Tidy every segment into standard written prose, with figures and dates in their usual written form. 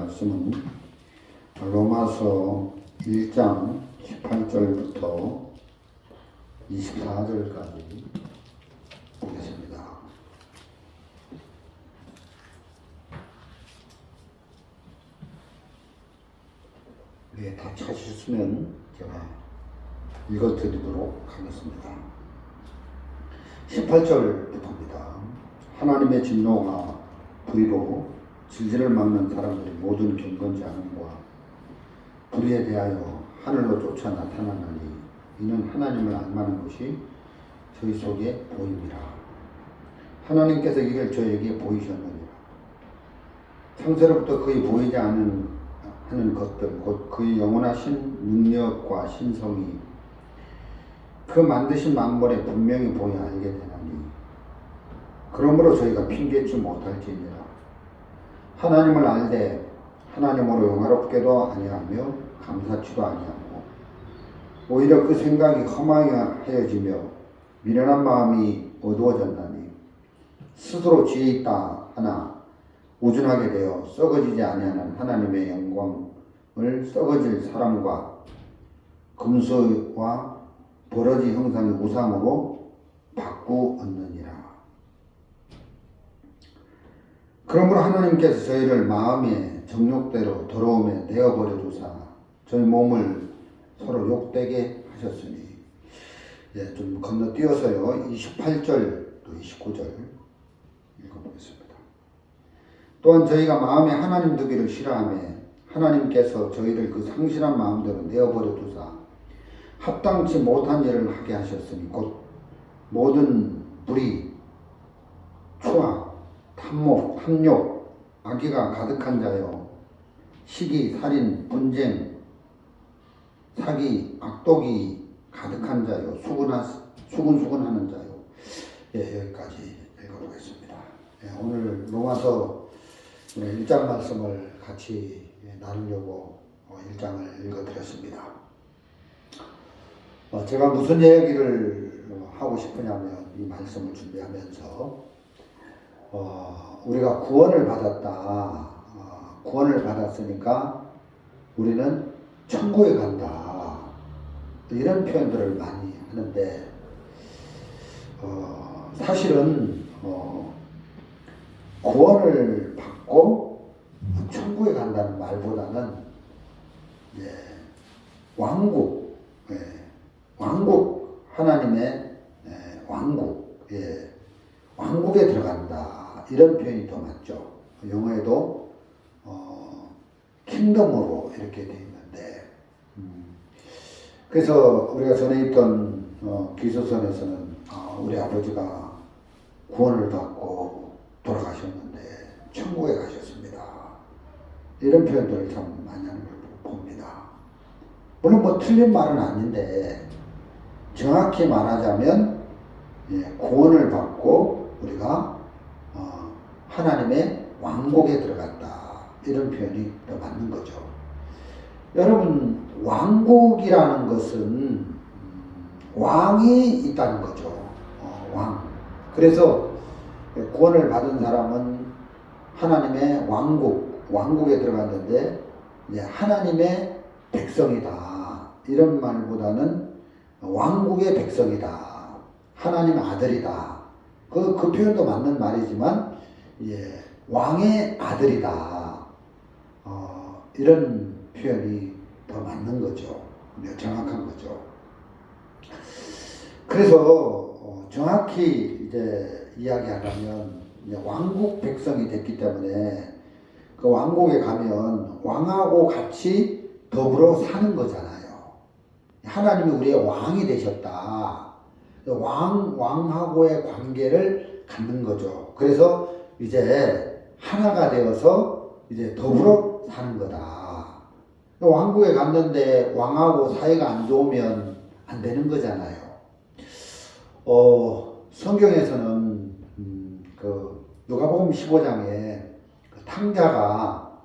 말씀은 로마서 1장 18절부터 24절까지 보겠습니다. 네, 다 찾으셨으면 제가 읽어드리도록 하겠습니다. 18절부터입니다. 하나님의 진노가 불의로 질질을 막는 사람들이 모든 경건지 않음과 불의에 대하여 하늘로 쫓아 나타나나니 이는 하나님을 앙하는 것이 저희 속에 보임이라. 하나님께서 이를 저에게 보이셨느니라. 창세로부터 그의 보이지 않은 하는 것들 곧 그의 영원하신 능력과 신성이 그 만드신 만물에 분명히 보여 알게 되나니 그러므로 저희가 핑계치 못할지니라. 하나님을 알되 하나님으로 영화롭게도 아니하며 감사치도 아니하고 오히려 그 생각이 험하여지며 미련한 마음이 어두워졌나니 스스로 지혜 있다 하나 우준하게 되어 썩어지지 아니하는 하나님의 영광을 썩어질 사람과 금수와 버러지 형상의 우상으로 바꾸었느니라. 그러므로 하나님께서 저희를 마음의 정욕대로 더러움에 내어버려 두사 저희 몸을 서로 욕되게 하셨으니, 좀 건너뛰어서요 28절 또 29절 읽어보겠습니다. 또한 저희가 마음에 하나님 두기를 싫어하며 하나님께서 저희를 그 상실한 마음대로 내어버려 두사 합당치 못한 일을 하게 하셨으니 곧 모든 불의, 추악, 탐욕, 악의가 가득한 자요 시기, 살인, 분쟁, 사기, 악독이 가득한 자요 수군수군하는 자요. 여기까지 읽어보겠습니다. 오늘 로마서 1장 말씀을 같이 나누려고 1장을 읽어드렸습니다. 제가 무슨 이야기를 하고 싶으냐면 이 말씀을 준비하면서 우리가 구원을 받았다. 구원을 받았으니까 우리는 천국에 간다. 이런 표현들을 많이 하는데 사실은 구원을 받고 천국에 간다는 말보다는 왕국, 하나님의 왕국, 왕국에 들어간다. 이런 표현이 더 맞죠. 영어에도 킹덤으로 이렇게 되어 있는데, 그래서 우리가 전에 있던 기소선에서는 우리 아버지가 구원을 받고 돌아가셨는데 천국에 가셨습니다. 이런 표현들을 참 많이 하는 걸 봅니다. 물론 뭐 틀린 말은 아닌데 정확히 말하자면 구원을 받고 우리가 하나님의 왕국에 들어갔다. 이런 표현이 더 맞는 거죠. 여러분, 왕국이라는 것은 왕이 있다는 거죠. 왕. 그래서 구원을 받은 사람은 하나님의 왕국에 들어갔는데 하나님의 백성이다. 이런 말보다는 왕국의 백성이다. 하나님 아들이다. 그 표현도 맞는 말이지만 왕의 아들이다. 이런 표현이 더 맞는 거죠. 정확한 거죠. 그래서 정확히 이제 이야기하자면 왕국 백성이 됐기 때문에 그 왕국에 가면 왕하고 같이 더불어 사는 거잖아요. 하나님이 우리의 왕이 되셨다. 왕하고의 관계를 갖는 거죠. 그래서 이제 하나가 되어서 이제 더불어 사는 거다. 왕국에 갔는데 왕하고 사이가 안 좋으면 안 되는 거잖아요. 성경에서는 그 누가복음 15장에 그 탕자가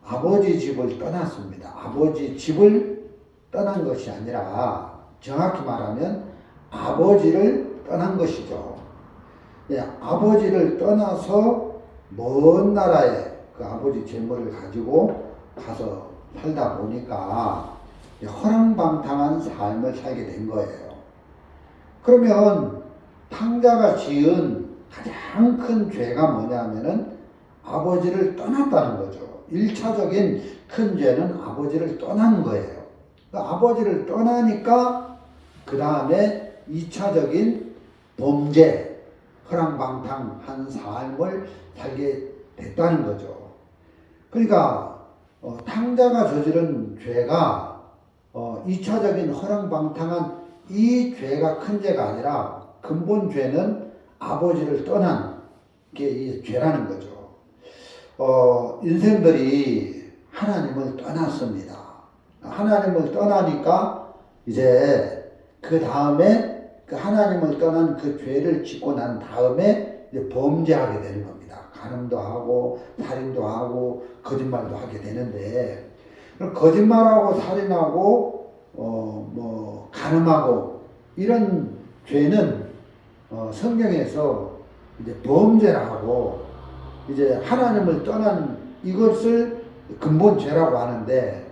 아버지 집을 떠났습니다. 아버지 집을 떠난 것이 아니라 정확히 말하면 아버지를 떠난 것이죠. 아버지를 떠나서 먼 나라에 그 아버지 재물을 가지고 가서 살다 보니까 허랑방탕한 삶을 살게 된 거예요. 그러면 탕자가 지은 가장 큰 죄가 뭐냐면은 아버지를 떠났다는 거죠. 1차적인 큰 죄는 아버지를 떠난 거예요. 아버지를 떠나니까 그 다음에 2차적인 범죄, 허랑방탕한 삶을 살게 됐다는 거죠. 그러니까 탕자가 저지른 죄가 2차적인 허랑방탕한 이 죄가 큰 죄가 아니라 근본 죄는 아버지를 떠난 게 이 죄라는 거죠. 인생들이 하나님을 떠났습니다. 하나님을 떠나니까 이제 그 다음에 그 하나님을 떠난 그 죄를 짓고 난 다음에 이제 범죄하게 되는 겁니다. 간음도 하고 살인도 하고 거짓말도 하게 되는데, 거짓말하고 살인하고 뭐 간음하고 이런 죄는 성경에서 이제 범죄라고 이제 하나님을 떠난 이것을 근본 죄라고 하는데,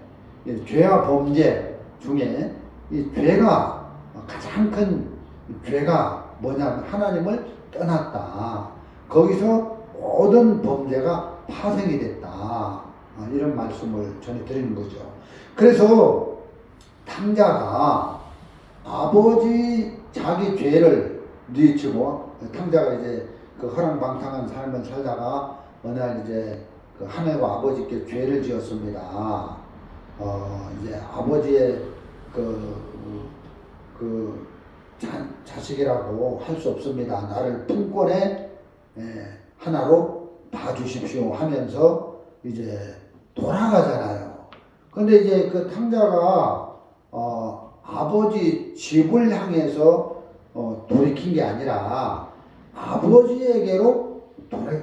죄와 범죄 중에 이 죄가 가장 큰 죄가 뭐냐면 하나님을 떠났다. 거기서 모든 범죄가 파생이 됐다. 이런 말씀을 전해드리는 거죠. 그래서 탕자가 아버지 자기 죄를 뉘우치고, 탕자가 이제 그 허랑방탕한 삶을 살다가 어느 날 이제 그 하늘과 아버지께 죄를 지었습니다. 이제 아버지의 자식이라고 할 수 없습니다. 나를 품권에 하나로 봐주십시오 하면서 이제 돌아가잖아요. 근데 이제 그 탕자가 아버지 집을 향해서 돌이킨 게 아니라 아버지에게로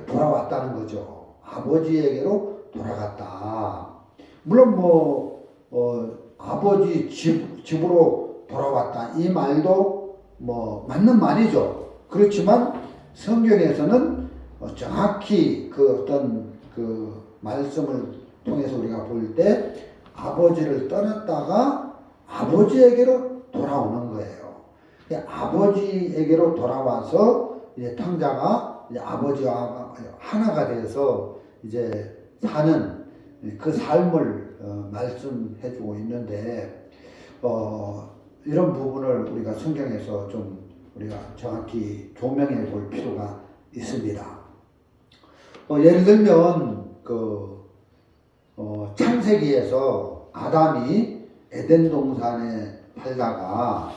돌아왔다는 거죠. 아버지에게로 돌아갔다. 물론 아버지 집으로 돌아왔다 이 말도 맞는 말이죠. 그렇지만 성경에서는 정확히 그 어떤 그 말씀을 통해서 우리가 볼 때 아버지를 떠났다가 아버지에게로 돌아오는 거예요. 아버지에게로 돌아와서 이제 탕자가 이제 아버지와 하나가 되어서 이제 사는 그 삶을 말씀해주고 있는데, 이런 부분을 우리가 성경에서 좀 우리가 정확히 조명해 볼 필요가 있습니다. 예를 들면 창세기에서 아담이 에덴 동산에 살다가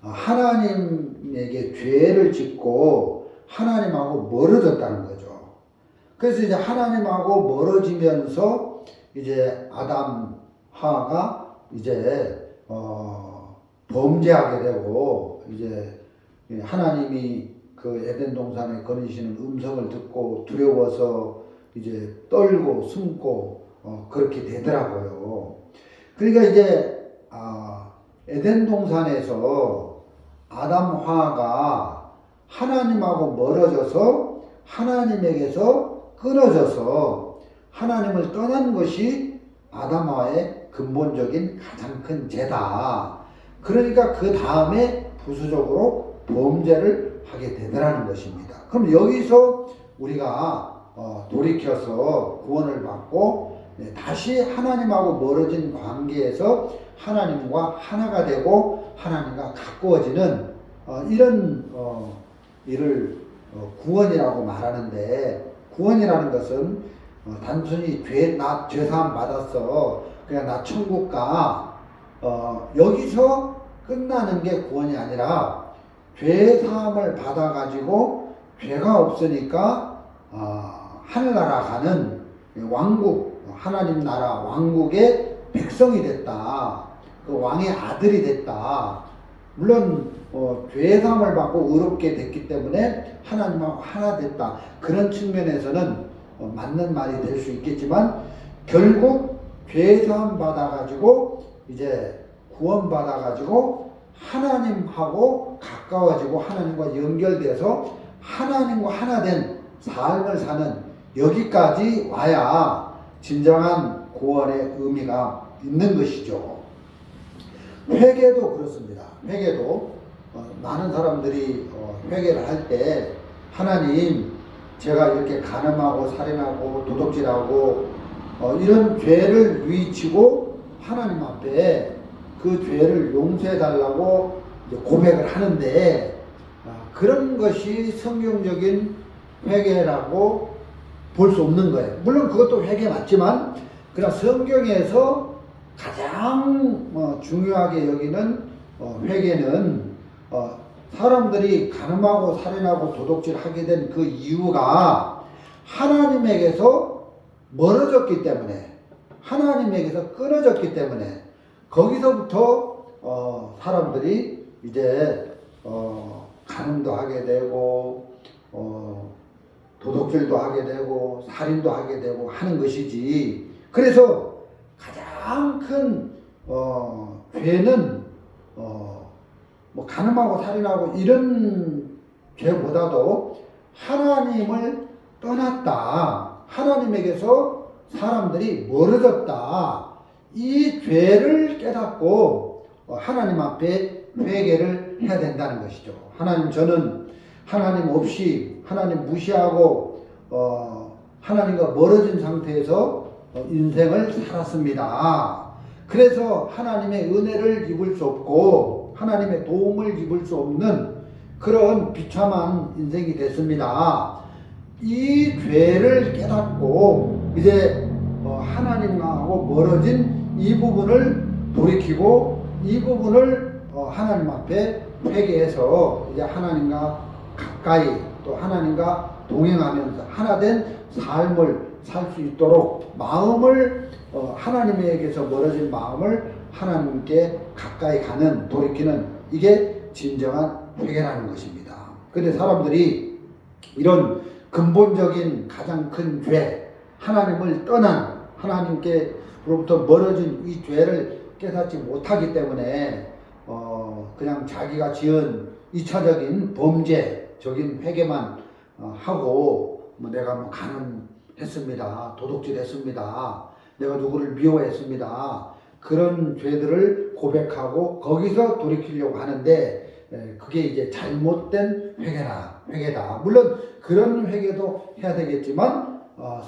하나님에게 죄를 짓고 하나님하고 멀어졌다는 거죠. 그래서 이제 하나님하고 멀어지면서 이제 아담 하와가 이제 범죄하게 되고, 이제 하나님이 그 에덴 동산에 거니시는 음성을 듣고 두려워서 이제 떨고 숨고 그렇게 되더라고요. 그러니까 이제 에덴 동산에서 아담 하와가 하나님하고 멀어져서 하나님에게서 끊어져서 하나님을 떠난 것이 아담 하와의 근본적인 가장 큰 죄다. 그러니까 그 다음에 부수적으로 범죄를 하게 되더라는 것입니다. 그럼 여기서 우리가 돌이켜서 구원을 받고 다시 하나님하고 멀어진 관계에서 하나님과 하나가 되고 하나님과 가까워지는 이런 일을 구원이라고 말하는데, 구원이라는 것은 단순히 죄사함 받았어 그냥 나 천국 가 여기서 끝나는 게 구원이 아니라, 죄사함을 받아가지고 죄가 없으니까 하늘나라 가는 왕국, 하나님 나라 왕국의 백성이 됐다. 그 왕의 아들이 됐다. 물론 죄사함을 받고 의롭게 됐기 때문에 하나님하고 하나 됐다. 그런 측면에서는 맞는 말이 될 수 있겠지만, 결국 죄사함 받아가지고 이제 구원 받아가지고 하나님하고 가까워지고 하나님과 연결돼서 하나님과 하나 된 삶을 사는 여기까지 와야 진정한 구원의 의미가 있는 것이죠. 회개도 그렇습니다. 회개도 많은 사람들이 회개를 할 때 하나님, 제가 이렇게 간음하고 살인하고 도둑질하고 이런 죄를 누이치고 하나님 앞에 그 죄를 용서해 달라고 고백을 하는데, 그런 것이 성경적인 회개라고 볼 수 없는 거예요. 물론 그것도 회개 맞지만, 그러나 성경에서 가장 중요하게 여기는 회개는 사람들이 간음하고 살인하고 도둑질하게 된 그 이유가 하나님에게서 멀어졌기 때문에, 하나님에게서 끊어졌기 때문에, 거기서부터 사람들이 이제 간음도 하게 되고 도둑질도 하게 되고 살인도 하게 되고 하는 것이지. 그래서 가장 큰 죄는 뭐 간음하고 살인하고 이런 죄보다도 하나님을 떠났다, 하나님에게서 사람들이 멀어졌다, 이 죄를 깨닫고 하나님 앞에 회개를 해야 된다는 것이죠. 하나님, 저는 하나님 없이, 하나님 무시하고 하나님과 멀어진 상태에서 인생을 살았습니다. 그래서 하나님의 은혜를 입을 수 없고 하나님의 도움을 입을 수 없는 그런 비참한 인생이 됐습니다. 이 죄를 깨닫고 이제 하나님하고 멀어진 이 부분을 돌이키고 이 부분을 하나님 앞에 회개해서 이제 하나님과 가까이, 또 하나님과 동행하면서 하나 된 삶을 살 수 있도록 마음을 하나님에게서 멀어진 마음을 하나님께 가까이 가는, 돌이키는, 이게 진정한 회개라는 것입니다. 그런데 사람들이 이런 근본적인 가장 큰 죄, 하나님을 떠난, 하나님께로부터 멀어진 이 죄를 깨닫지 못하기 때문에 그냥 자기가 지은 2차적인 범죄적인 회개만 하고, 뭐 내가 뭐 간음했습니다, 도둑질했습니다, 내가 누구를 미워했습니다, 그런 죄들을 고백하고 거기서 돌이키려고 하는데, 그게 이제 잘못된 회개다. 물론 그런 회개도 해야 되겠지만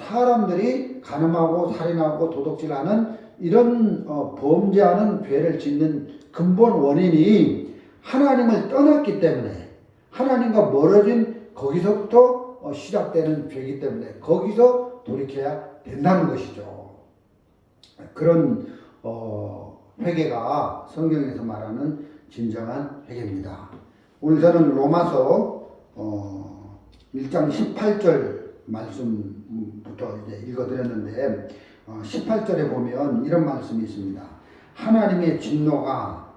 사람들이 간음하고 살인하고 도둑질하는 이런 범죄하는 죄를 짓는 근본 원인이 하나님을 떠났기 때문에, 하나님과 멀어진 거기서부터 시작되는 죄이기 때문에 거기서 돌이켜야 된다는 것이죠. 그런 회개가 성경에서 말하는 진정한 회개입니다. 오늘 저는 로마서 1장 18절 말씀부터 이제 읽어드렸는데, 18절에 보면 이런 말씀이 있습니다. 하나님의 진노가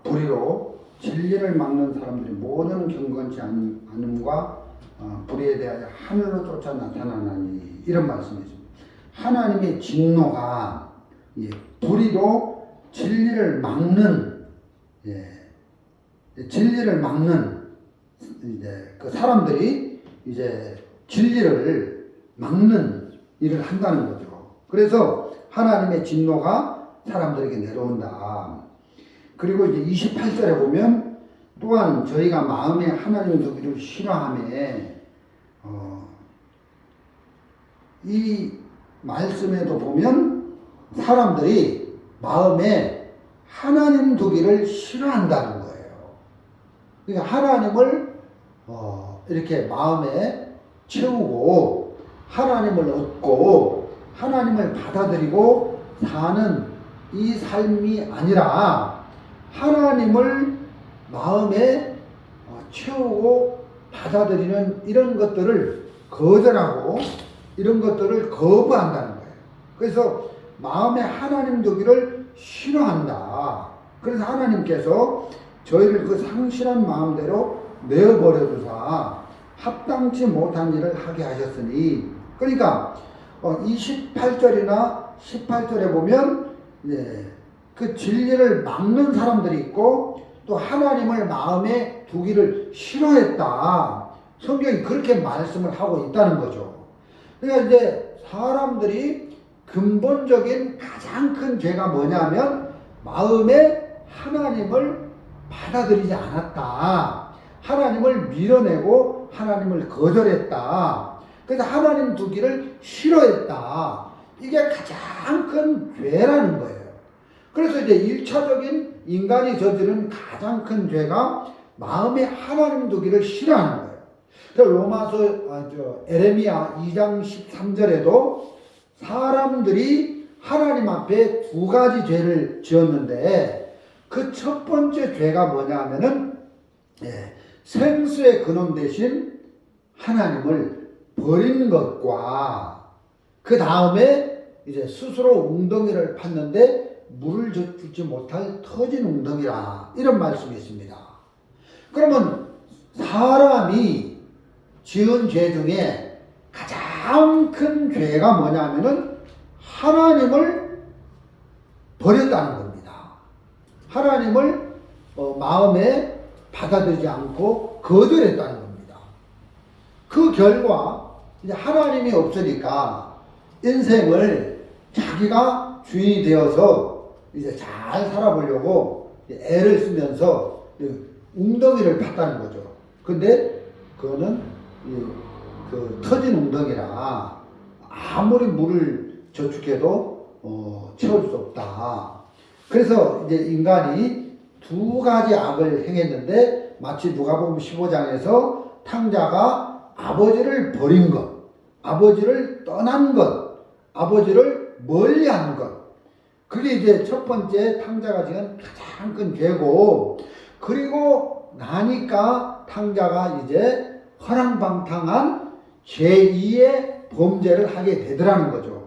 불의로 진리를 막는 사람들이 모든 경건치 않음과 불의에 대하여 하늘로 쫓아 나타나나니, 이런 말씀이 있습니다. 하나님의 진노가 불의로 진리를 막는, 진리를 막는 이제 그 사람들이 이제 진리를 막는 일을 한다는 거죠. 그래서 하나님의 진노가 사람들에게 내려온다. 그리고 이제 28절에 보면 또한 저희가 마음에 하나님의 두기를 싫어하며, 이 말씀에도 보면 사람들이 마음에 하나님 두기를 싫어한다는 거예요. 그러니까 하나님을 이렇게 마음에 채우고 하나님을 얻고 하나님을 받아들이고 사는 이 삶이 아니라, 하나님을 마음에 채우고 받아들이는 이런 것들을 거절하고 이런 것들을 거부한다는 거예요. 그래서 마음에 하나님 두기를 싫어한다. 그래서 하나님께서 저희를 그 상실한 마음대로 내어버려 두사 합당치 못한 일을 하게 하셨으니, 그러니까 28절이나 18절에 보면 그 진리를 막는 사람들이 있고 또 하나님을 마음에 두기를 싫어했다. 성경이 그렇게 말씀을 하고 있다는 거죠. 그러니까 이제 사람들이 근본적인 가장 큰 죄가 뭐냐면 마음에 하나님을 받아들이지 않았다. 하나님을 밀어내고 하나님을 거절했다. 그래서 하나님 두기를 싫어했다. 이게 가장 큰 죄라는 거예요. 그래서 이제 1차적인 인간이 저지른 가장 큰 죄가 마음에 하나님 두기를 싫어하는 거예요. 로마서 에레미야 2장 13절에도 사람들이 하나님 앞에 두 가지 죄를 지었는데 그 첫 번째 죄가 뭐냐면은 생수의 근원 대신 하나님을 버린 것과 그 다음에 이제 스스로 웅덩이를 팠는데 물을 주지 못할 터진 웅덩이라 이런 말씀이 있습니다. 그러면 사람이 지은 죄 중에 가장 큰 죄가 뭐냐면은 하나님을 버렸다는 겁니다. 하나님을 마음에 받아들이지 않고 거절했다는 겁니다. 그 결과 이제 하나님이 없으니까 인생을 자기가 주인이 되어서 이제 잘 살아보려고 애를 쓰면서 웅덩이를 팠다는 거죠. 근데 그거는 그 터진 웅덩이라 아무리 물을 저축해도 채울 수 없다. 그래서 이제 인간이 두 가지 악을 행했는데 마치 누가복음 15장에서 탕자가 아버지를 버린 것, 아버지를 떠난 것, 아버지를 멀리한 것. 그게 이제 첫 번째 탕자가 지은 가장 큰 죄고, 그리고 나니까 탕자가 이제 허랑방탕한 제2의 범죄를 하게 되더라는 거죠.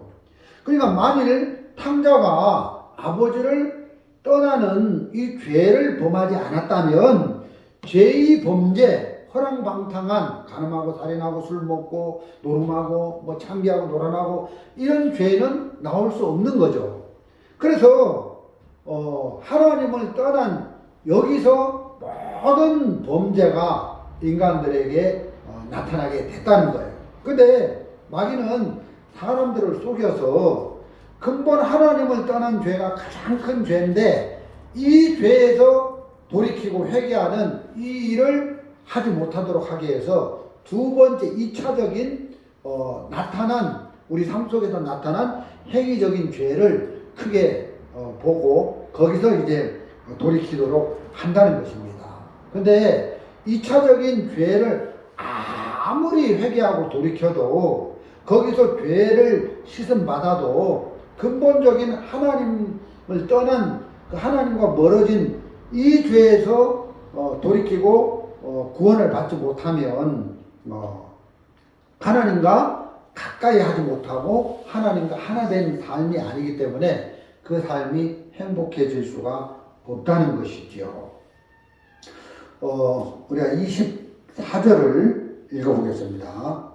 그러니까 만일 탕자가 아버지를 떠나는 이 죄를 범하지 않았다면 제2 범죄, 허랑방탕한 간음하고 살인하고 술 먹고 노름하고 뭐 창기하고 노란하고 이런 죄는 나올 수 없는 거죠. 그래서 하나님을 떠난 여기서 모든 범죄가 인간들에게 나타나게 됐다는 거예요. 근데 마귀는 사람들을 속여서 근본 하나님을 떠난 죄가 가장 큰 죄인데 이 죄에서 돌이키고 회개하는 이 일을 하지 못하도록 하기 위해서 두 번째 2차적인 나타난 우리 삶 속에서 나타난 행위적인 죄를 크게 보고 거기서 이제 돌이키도록 한다는 것입니다. 근데 2차적인 죄를 아무리 회개하고 돌이켜도 거기서 죄를 씻음 받아도 근본적인 하나님을 떠난 그 하나님과 멀어진 이 죄에서 돌이키고 구원을 받지 못하면 하나님과 가까이 하지 못하고 하나님과 하나 된 삶이 아니기 때문에 그 삶이 행복해질 수가 없다는 것이지요. 우리가 24절을 읽어보겠습니다.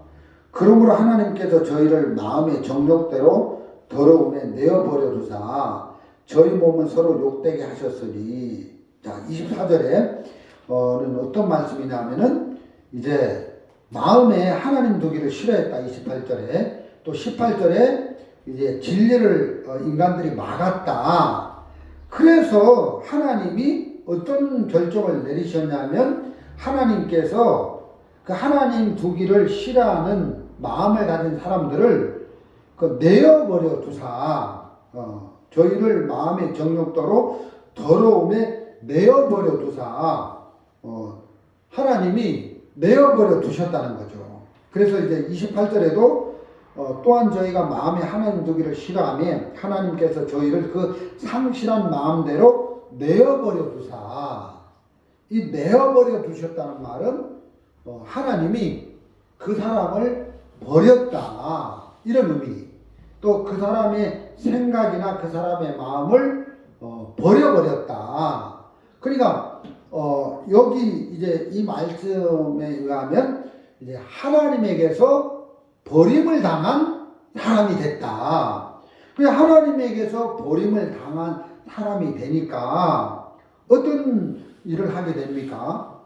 그러므로 하나님께서 저희를 마음의 정욕대로 더러움에 내어버려 두사 저희 몸은 서로 욕되게 하셨으니. 자, 24절에는 어떤 말씀이냐면은 이제 마음에 하나님 두기를 싫어했다. 28절에 또 18절에 이제 진리를 인간들이 막았다. 그래서 하나님이 어떤 결정을 내리셨냐면 하나님께서 그 하나님 두기를 싫어하는 마음을 가진 사람들을 내어버려 두사 저희를 마음의 정욕대로 더러움에 내어버려 두사 하나님이 내어버려 두셨다는 거죠. 그래서 이제 28절에도 또한 저희가 마음에 하나님 두기를 싫어하며 하나님께서 저희를 그 상실한 마음대로 내어버려 두사. 이 내어버려 두셨다는 말은 하나님이 그 사람을 버렸다 이런 의미. 또 그 사람의 생각이나 그 사람의 마음을 버려버렸다. 그러니까 여기 이제 이 말씀에 의하면 이제 하나님에게서 버림을 당한 사람이 됐다. 하나님에게서 버림을 당한 사람이 되니까 어떤 일을 하게 됩니까?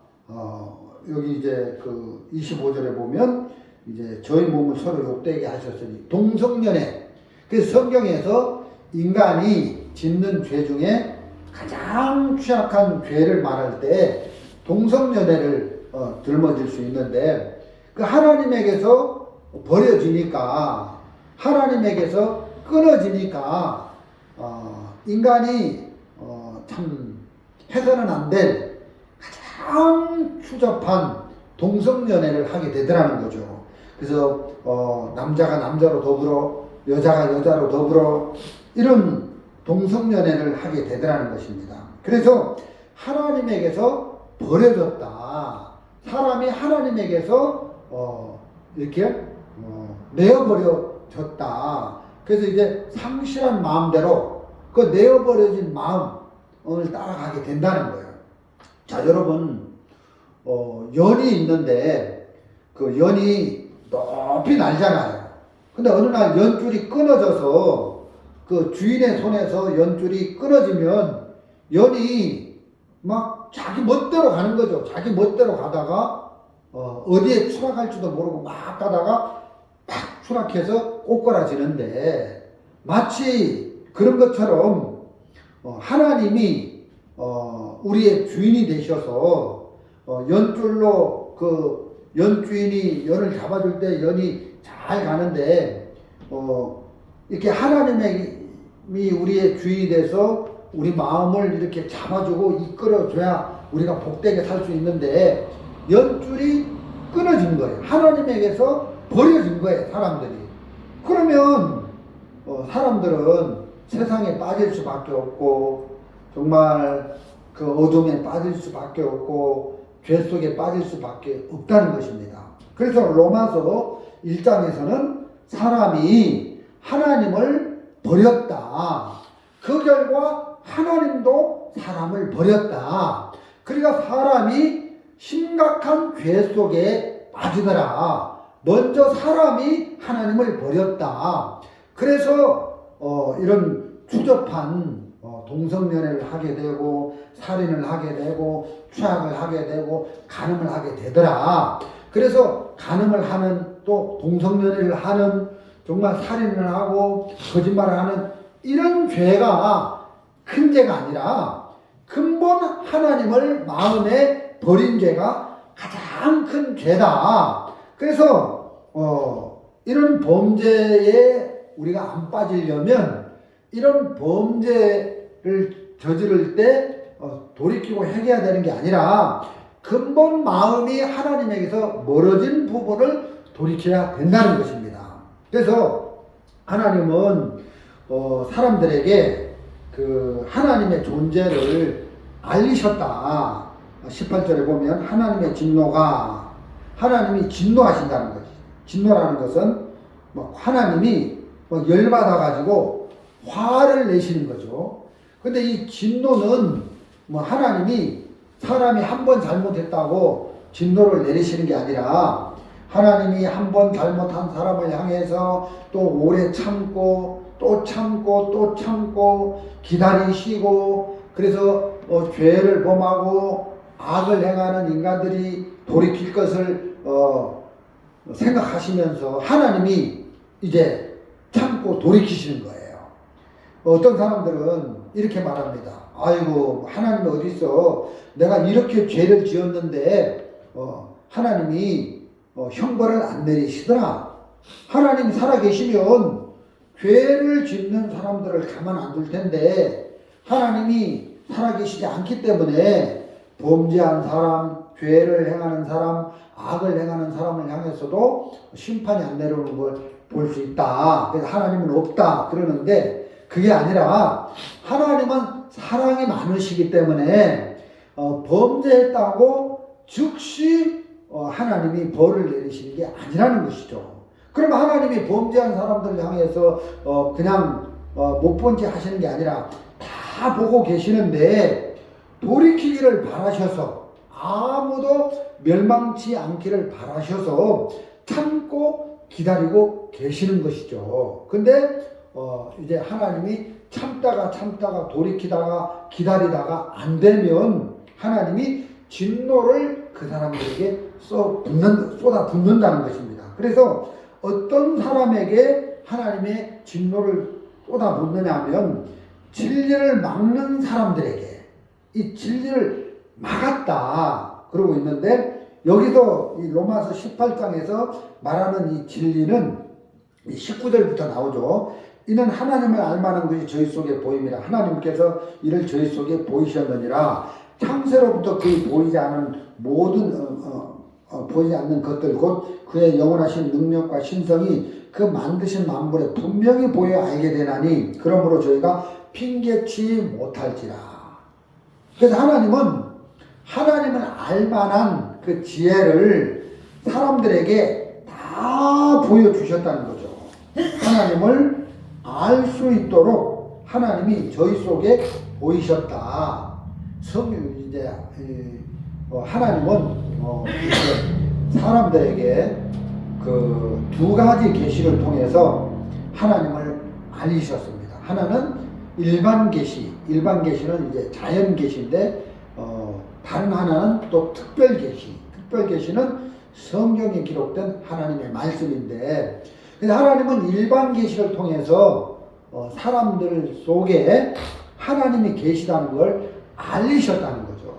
여기 이제 그 25절에 보면 이제 저희 몸을 서로 욕되게 하셨으니 동성연애. 그래서 성경에서 인간이 짓는 죄 중에 가장 취약한 죄를 말할 때 동성연애를 들먹일 수 있는데 그 하나님에게서 버려지니까 하나님에게서 끊어지니까 인간이 참 해서는 안 될 가장 추접한 동성연애를 하게 되더라는 거죠. 그래서 남자가 남자로 더불어 여자가 여자로 더불어 이런 동성연애를 하게 되더라는 것입니다. 그래서 하나님에게서 버려졌다. 사람이 하나님에게서 이렇게 내어버려졌다. 그래서 이제 상실한 마음대로 그 내어버려진 마음을 따라가게 된다는 거예요. 자, 여러분, 연이 있는데 그 연이 높이 날잖아요. 근데 어느 날 연줄이 끊어져서 그 주인의 손에서 연줄이 끊어지면 연이 막 자기 멋대로 가는 거죠. 자기 멋대로 가다가 어디에 추락할지도 모르고 막 가다가 팍 추락해서 꼬꾸라지는데 마치 그런 것처럼 하나님이 우리의 주인이 되셔서 연줄로 그 연주인이 연을 잡아줄 때 연이 잘 가는데 이렇게 하나님이 우리의 주인이 돼서 우리 마음을 이렇게 잡아주고 이끌어줘야 우리가 복되게 살 수 있는데 연줄이 끊어진 거예요. 하나님에게서 버려진 거예요, 사람들이. 그러면 사람들은 세상에 빠질 수밖에 없고 정말 그 어둠에 빠질 수밖에 없고 죄 속에 빠질 수밖에 없다는 것입니다. 그래서 로마서 1장에서는 사람이 하나님을 버렸다. 그 결과 하나님도 사람을 버렸다. 그러니까 사람이 심각한 죄 속에 빠지더라. 먼저 사람이 하나님을 버렸다. 그래서 이런 추접한 동성연애를 하게 되고 살인을 하게 되고 추악을 하게 되고 간음을 하게 되더라. 그래서 간음을 하는 또 동성연애를 하는 정말 살인을 하고 거짓말을 하는 이런 죄가 큰 죄가 아니라 근본 하나님을 마음에 버린 죄가 가장 큰 죄다. 그래서 이런 범죄에 우리가 안 빠지려면 이런 범죄를 저지를 때 돌이키고 회개해야 되는 게 아니라 근본 마음이 하나님에게서 멀어진 부분을 돌이켜야 된다는 것입니다. 그래서 하나님은 사람들에게 그 하나님의 존재를 알리셨다. 18절에 보면 하나님의 진노가 하나님이 진노하신다는 거지. 진노라는 것은 하나님이 열받아가지고 화를 내시는 거죠. 근데 이 진노는 하나님이 사람이 한 번 잘못했다고 진노를 내리시는 게 아니라 하나님이 한 번 잘못한 사람을 향해서 또 오래 참고 또 참고 또 참고 기다리시고 그래서 죄를 범하고 악을 행하는 인간들이 돌이킬 것을 생각하시면서 하나님이 이제 참고 돌이키시는 거예요. 어떤 사람들은 이렇게 말합니다. 아이고 하나님이 어디 있어? 내가 이렇게 죄를 지었는데 하나님이 형벌을 안 내리시더라. 하나님이 살아계시면 죄를 짓는 사람들을 가만 안 둘 텐데 하나님이 살아계시지 않기 때문에 범죄한 사람, 죄를 행하는 사람, 악을 행하는 사람을 향해서도 심판이 안 내려오는 걸 볼 수 있다. 그래서 하나님은 없다 그러는데 그게 아니라 하나님은 사랑이 많으시기 때문에 범죄했다고 즉시 하나님이 벌을 내리시는 게 아니라는 것이죠. 그러면 하나님이 범죄한 사람들을 향해서 그냥 못 본 채 하시는 게 아니라 다 보고 계시는데 돌이키기를 바라셔서 아무도 멸망치 않기를 바라셔서 참고 기다리고 계시는 것이죠. 근데 이제 하나님이 참다가 돌이키다가 기다리다가 안 되면 하나님이 진노를 그 사람들에게 쏟아 붓는다는 것입니다. 그래서 어떤 사람에게 하나님의 진노를 쏟아붓느냐 하면 진리를 막는 사람들에게 이 진리를 막았다 그러고 있는데, 여기서 이 로마서 18장에서 말하는 이 진리는 19절부터 나오죠. 이는 하나님을 알만한 것이 저희 속에 보임이라. 하나님께서 이를 저희 속에 보이셨느니라. 창세로부터 그의 보이지 않은 모든 보이지 않는 것들 곧 그의 영원하신 능력과 신성이 그 만드신 만물에 분명히 보여 알게 되나니 그러므로 저희가 핑계치 못할지라. 그래서 하나님을 알만한 그 지혜를 사람들에게 다 보여주셨다는 거죠. 하나님을 알 수 있도록 하나님이 저희 속에 보이셨다. 이제 하나님은 이제 사람들에게 그 두 가지 계시를 통해서 하나님을 알리셨습니다. 하나는 일반 계시는 이제 자연 계시인데, 다른 하나는 또 특별 계시. 특별 계시는 성경에 기록된 하나님의 말씀인데, 근데 하나님은 일반 계시를 통해서 사람들 속에 하나님이 계시다는 걸 알리셨다는 거죠.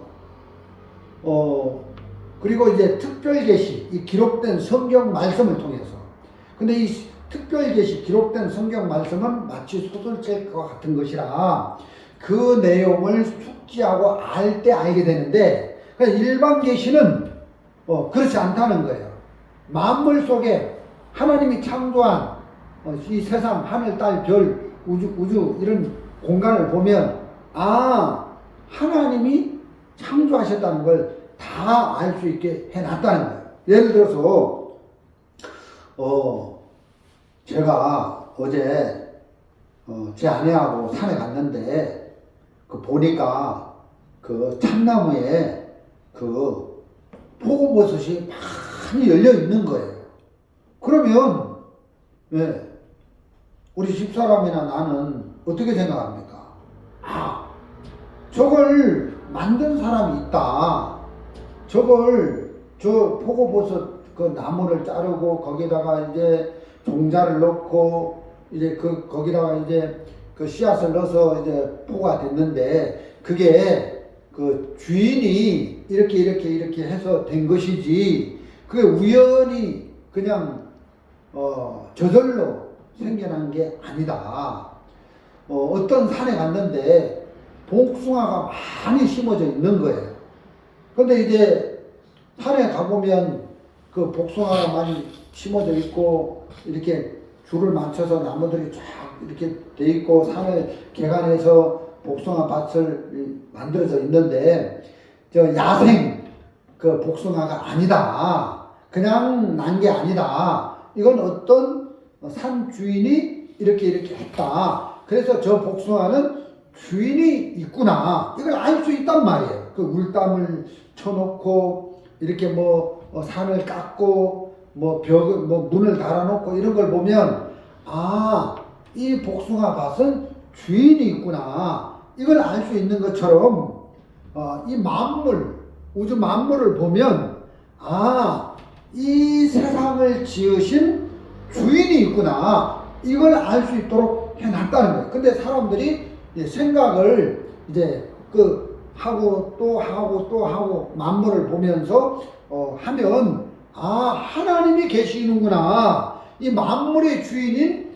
그리고 이제 특별 계시, 이 기록된 성경 말씀을 통해서. 근데 이 특별 계시, 기록된 성경 말씀은 마치 소설책과 같은 것이라 그 내용을 숙지하고 알 때 알게 되는데, 일반 계시는 그렇지 않다는 거예요. 만물 속에 하나님이 창조한 이 세상, 하늘, 딸, 별, 우주 이런 공간을 보면 하나님이 창조하셨다는 걸 다 알 수 있게 해놨다는 거예요. 예를 들어서 제가 어제 제 아내하고 산에 갔는데 보니까 그 참나무에 그 표고버섯이 많이 열려 있는 거예요. 그러면 우리 집사람이나 나는 어떻게 생각합니까? 저걸 만든 사람이 있다. 저 표고버섯 그 나무를 자르고 거기다가 이제 종자를 넣고 이제 거기다가 이제 그 씨앗을 넣어서 이제 포가 됐는데, 그게 그 주인이 이렇게 해서 된 것이지, 그게 우연히 그냥 저절로 생겨난 게 아니다. 어떤 산에 갔는데 복숭아가 많이 심어져 있는 거예요. 근데 이제 산에 가보면 그 복숭아가 많이 심어져 있고 이렇게 줄을 맞춰서 나무들이 쫙 이렇게 돼 있고 산을 개간해서 복숭아 밭을 만들어져 있는데, 저 야생 그 복숭아가 아니다. 그냥 난 게 아니다. 이건 어떤 산 주인이 이렇게 했다. 그래서 저 복숭아는 주인이 있구나. 이걸 알 수 있단 말이에요. 그 울담을 쳐놓고 이렇게 산을 깎고 문을 달아놓고 이런 걸 보면 이 복숭아 밭은 주인이 있구나. 이걸 알 수 있는 것처럼 이 만물, 우주 만물을 보면 이 세상을 지으신 주인이 있구나. 이걸 알 수 있도록 해놨다는 거예요. 근데 사람들이 생각을 이제 하고 또 하고 만물을 보면서 하면 하나님이 계시는구나. 이 만물의 주인인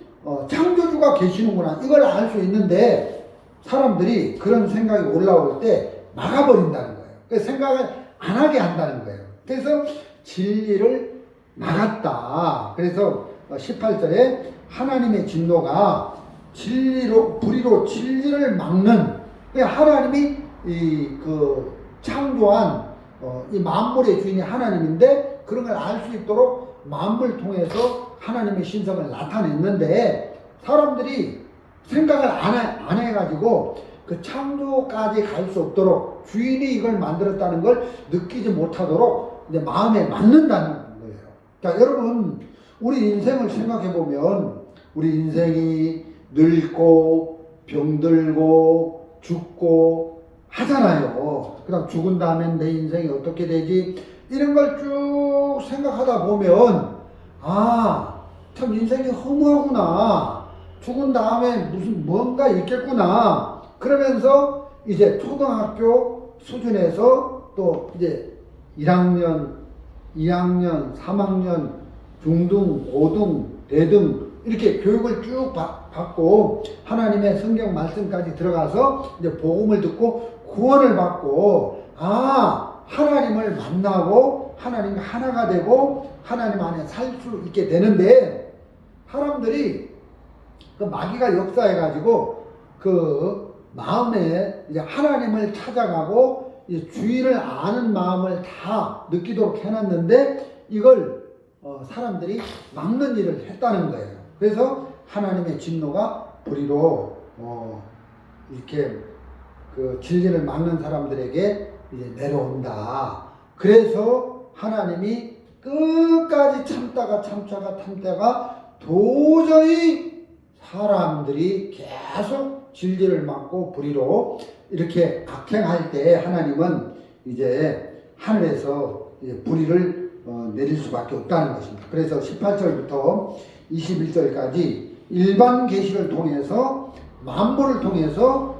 창조주가 계시는구나. 이걸 알 수 있는데 사람들이 그런 생각이 올라올 때 막아버린다는 거예요. 그래서 생각을 안 하게 한다는 거예요. 그래서 진리를 막았다. 그래서 18절에 하나님의 진노가 불의로 진리를 막는, 하나님이 창조한 이 만물의 주인이 하나님인데, 그런 걸 알 수 있도록 만물 통해서 하나님의 신성을 나타냈는데, 사람들이 생각을 안 해가지고 그 창조까지 갈 수 없도록, 주인이 이걸 만들었다는 걸 느끼지 못하도록 이제 마음에 맞는다는 거예요. 자, 여러분, 우리 인생을 생각해 보면 우리 인생이 늙고 병들고 죽고 하잖아요. 그다음 죽은 다음엔 내 인생이 어떻게 되지? 이런 걸 쭉 생각하다 보면 아, 참 인생이 허무하구나. 죽은 다음에 무슨 뭔가 있겠구나. 그러면서 이제 초등학교 수준에서 또 이제 1학년, 2학년, 3학년, 중등, 고등, 대등 이렇게 교육을 쭉 받고 하나님의 성경 말씀까지 들어가서 이제 복음을 듣고 구원을 받고 하나님을 만나고 하나님과 하나가 되고 하나님 안에 살 수 있게 되는데 사람들이 그 마귀가 역사해가지고 그 마음에 이제 하나님을 찾아가고 이제 주의를 아는 마음을 다 느끼도록 해놨는데 이걸 사람들이 막는 일을 했다는 거예요. 그래서 하나님의 진노가 불의로 이렇게 그 진리를 막는 사람들에게 이제 내려온다. 그래서 하나님이 끝까지 참다가 도저히 사람들이 계속 진리를 막고 불의로 이렇게 악행할 때 하나님은 이제 하늘에서 이제 불의를 내릴 수밖에 없다는 것입니다. 그래서 18절부터 21절까지 일반 계시를 통해서 만물을 통해서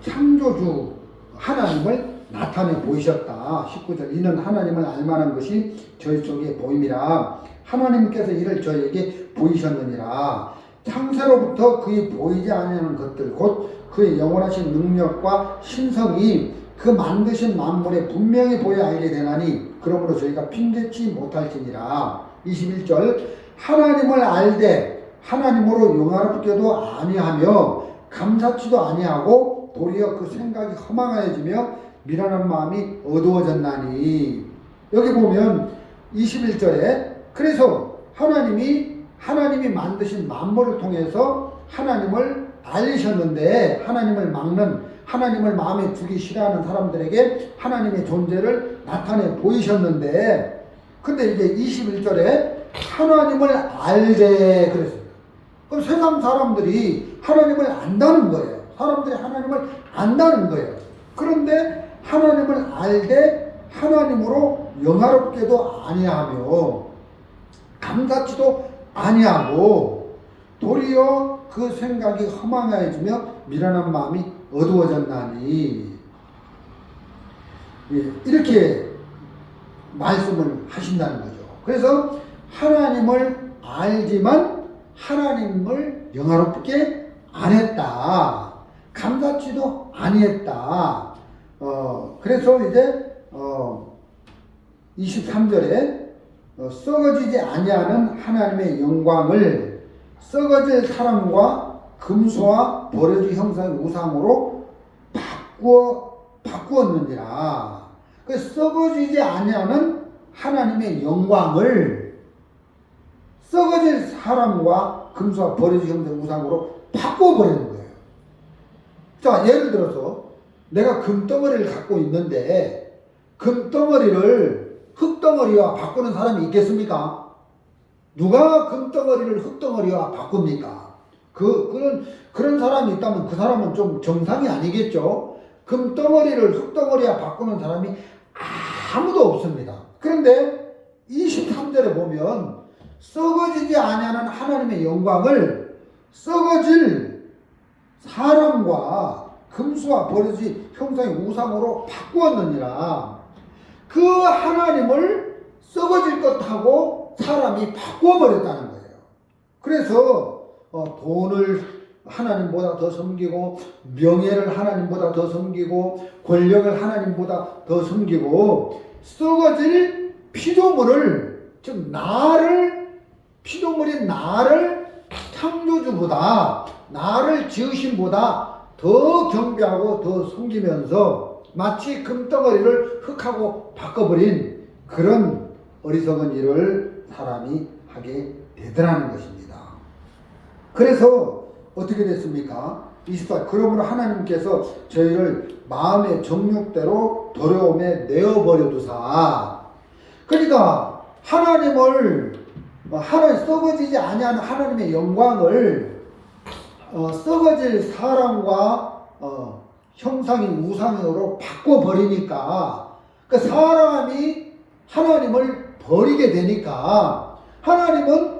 창조주 하나님을 나타내 보이셨다. 19절 이는 하나님을 알만한 것이 저희 속에 보임이라 하나님께서 이를 저희에게 보이셨느니라. 창세로부터 그의 보이지 아니하는 것들 곧 그의 영원하신 능력과 신성이 그 만드신 만물에 분명히 보여 알게 되나니 그러므로 저희가 핑계치 못할지니라. 21절 하나님을 알되 하나님으로 영화롭게도 아니하며 감사치도 아니하고 도리어 그 생각이 허망하여지며 미련한 마음이 어두워졌나니. 여기 보면 21절에 그래서 하나님이 만드신 만물을 통해서 하나님을 알리셨는데 하나님을 막는 하나님을 마음에 두기 싫어하는 사람들에게 하나님의 존재를 나타내 보이셨는데 근데 이제 21절에 하나님을 알되 그랬습니다. 그럼 세상 사람들이 하나님을 안다는 거예요. 사람들이 하나님을 안다는 거예요. 그런데 하나님을 알되 하나님으로 영화롭게도 아니하며 감사치도 아니하고 도리어 그 생각이 허망해지며 미련한 마음이 어두워졌나니. 이렇게 말씀을 하신다는 거죠. 그래서 하나님을 알지만 하나님을 영화롭게 안 했다. 감사치도 아니했다. 그래서 이제 23절에 썩어지지 아니하는 하나님의 영광을 썩어질 사람과 금수와 버려진 형상의 우상으로 바꾸었느니라. 그 썩어지지 아니하는 하나님의 영광을 썩어질 사람과 금수와 버려진 형상의 우상으로 바꿔버리는 거예요. 자, 예를 들어서 내가 금덩어리를 갖고 있는데 금덩어리를 흙덩어리와 바꾸는 사람이 있겠습니까? 누가 금덩어리를 흙덩어리와 바꿉니까? 그런 사람이 있다면 그 사람은 좀 정상이 아니겠죠? 금덩어리를 흙덩어리와 바꾸는 사람이 아무도 없습니다. 그런데 23절에 보면 썩어지지 아니하는 하나님의 영광을 썩어질 사람과 금수와 버려진 형상의 우상으로 바꾸었느니라. 그 하나님을 썩어질 것하고 사람이 바꿔버렸다는 거예요. 그래서 돈을 하나님보다 더 섬기고 명예를 하나님보다 더 섬기고 권력을 하나님보다 더 섬기고 썩어질 피조물을 즉 피조물인 나를 창조주보다 나를 지으신보다 더 경배하고 더 섬기면서 마치 금덩어리를 흙하고 바꿔버린 그런 어리석은 일을 사람이 하게 되더라는 것입니다. 그래서 어떻게 됐습니까? 24. 그러므로 하나님께서 저희를 마음의 정욕대로 더러움에 내어버려 두사. 그러니까 하나님 썩어지지 아니하는 하나님의 영광을 썩어질 사람과 형상인 우상으로 바꿔버리니까 그 사람이 하나님을 버리게 되니까 하나님은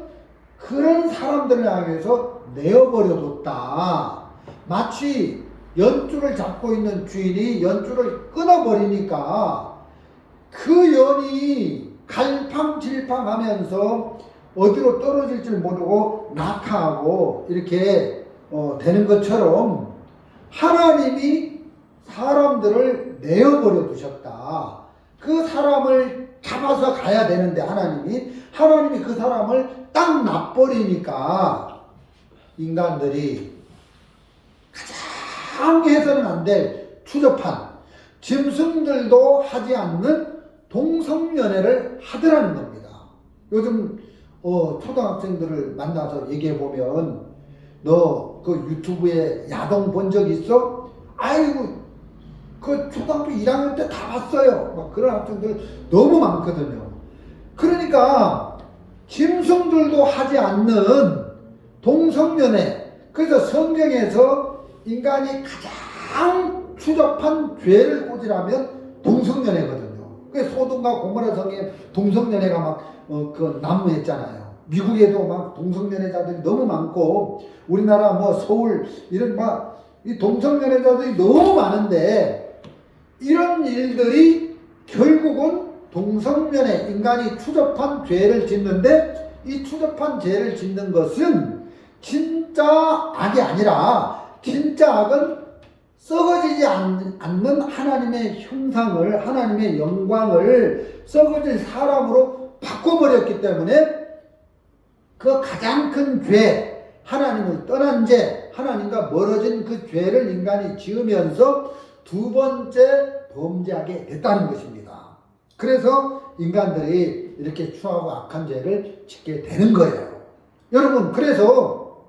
그런 사람들을 향해서 내어버려뒀다. 마치 연줄을 잡고 있는 주인이 연줄을 끊어버리니까 그 연이 갈팡질팡하면서 어디로 떨어질 줄 모르고 낙하하고 이렇게 되는 것처럼 하나님이 사람들을 내어버려 두셨다. 그 사람을 잡아서 가야 되는데 하나님이 그 사람을 딱 놔버리니까 인간들이 가장 해서는 안 될 추접한 짐승들도 하지 않는 동성연애를 하더라는 겁니다. 요즘 초등학생들을 만나서 얘기해 보면 너 그 유튜브에 야동 본 적 있어? 아이고 그 초등학교 1학년 때 다 봤어요. 막 그런 학생들 너무 많거든요. 그러니까 짐승들도 하지 않는 동성연애. 그래서 성경에서 인간이 가장 추접한 죄를 꽂으라면 동성연애거든요. 그래서 소돔과 고모라 성에 동성연애가 막 그 난무했잖아요. 미국에도 막 동성연애자들이 너무 많고 우리나라 뭐 서울 이런 막 이 동성연애자들이 너무 많은데 이런 일들이 결국은 동성연애 인간이 추접한 죄를 짓는데 이 추접한 죄를 짓는 것은 진짜 악이 아니라 진짜 악은 썩어지지 않는 하나님의 형상을 하나님의 영광을 썩어질 사람으로 바꿔버렸기 때문에 그 가장 큰 죄 하나님을 떠난 죄 하나님과 멀어진 그 죄를 인간이 지으면서 두 번째 범죄하게 됐다는 것입니다. 그래서 인간들이 이렇게 추하고 악한 죄를 짓게 되는 거예요. 여러분 그래서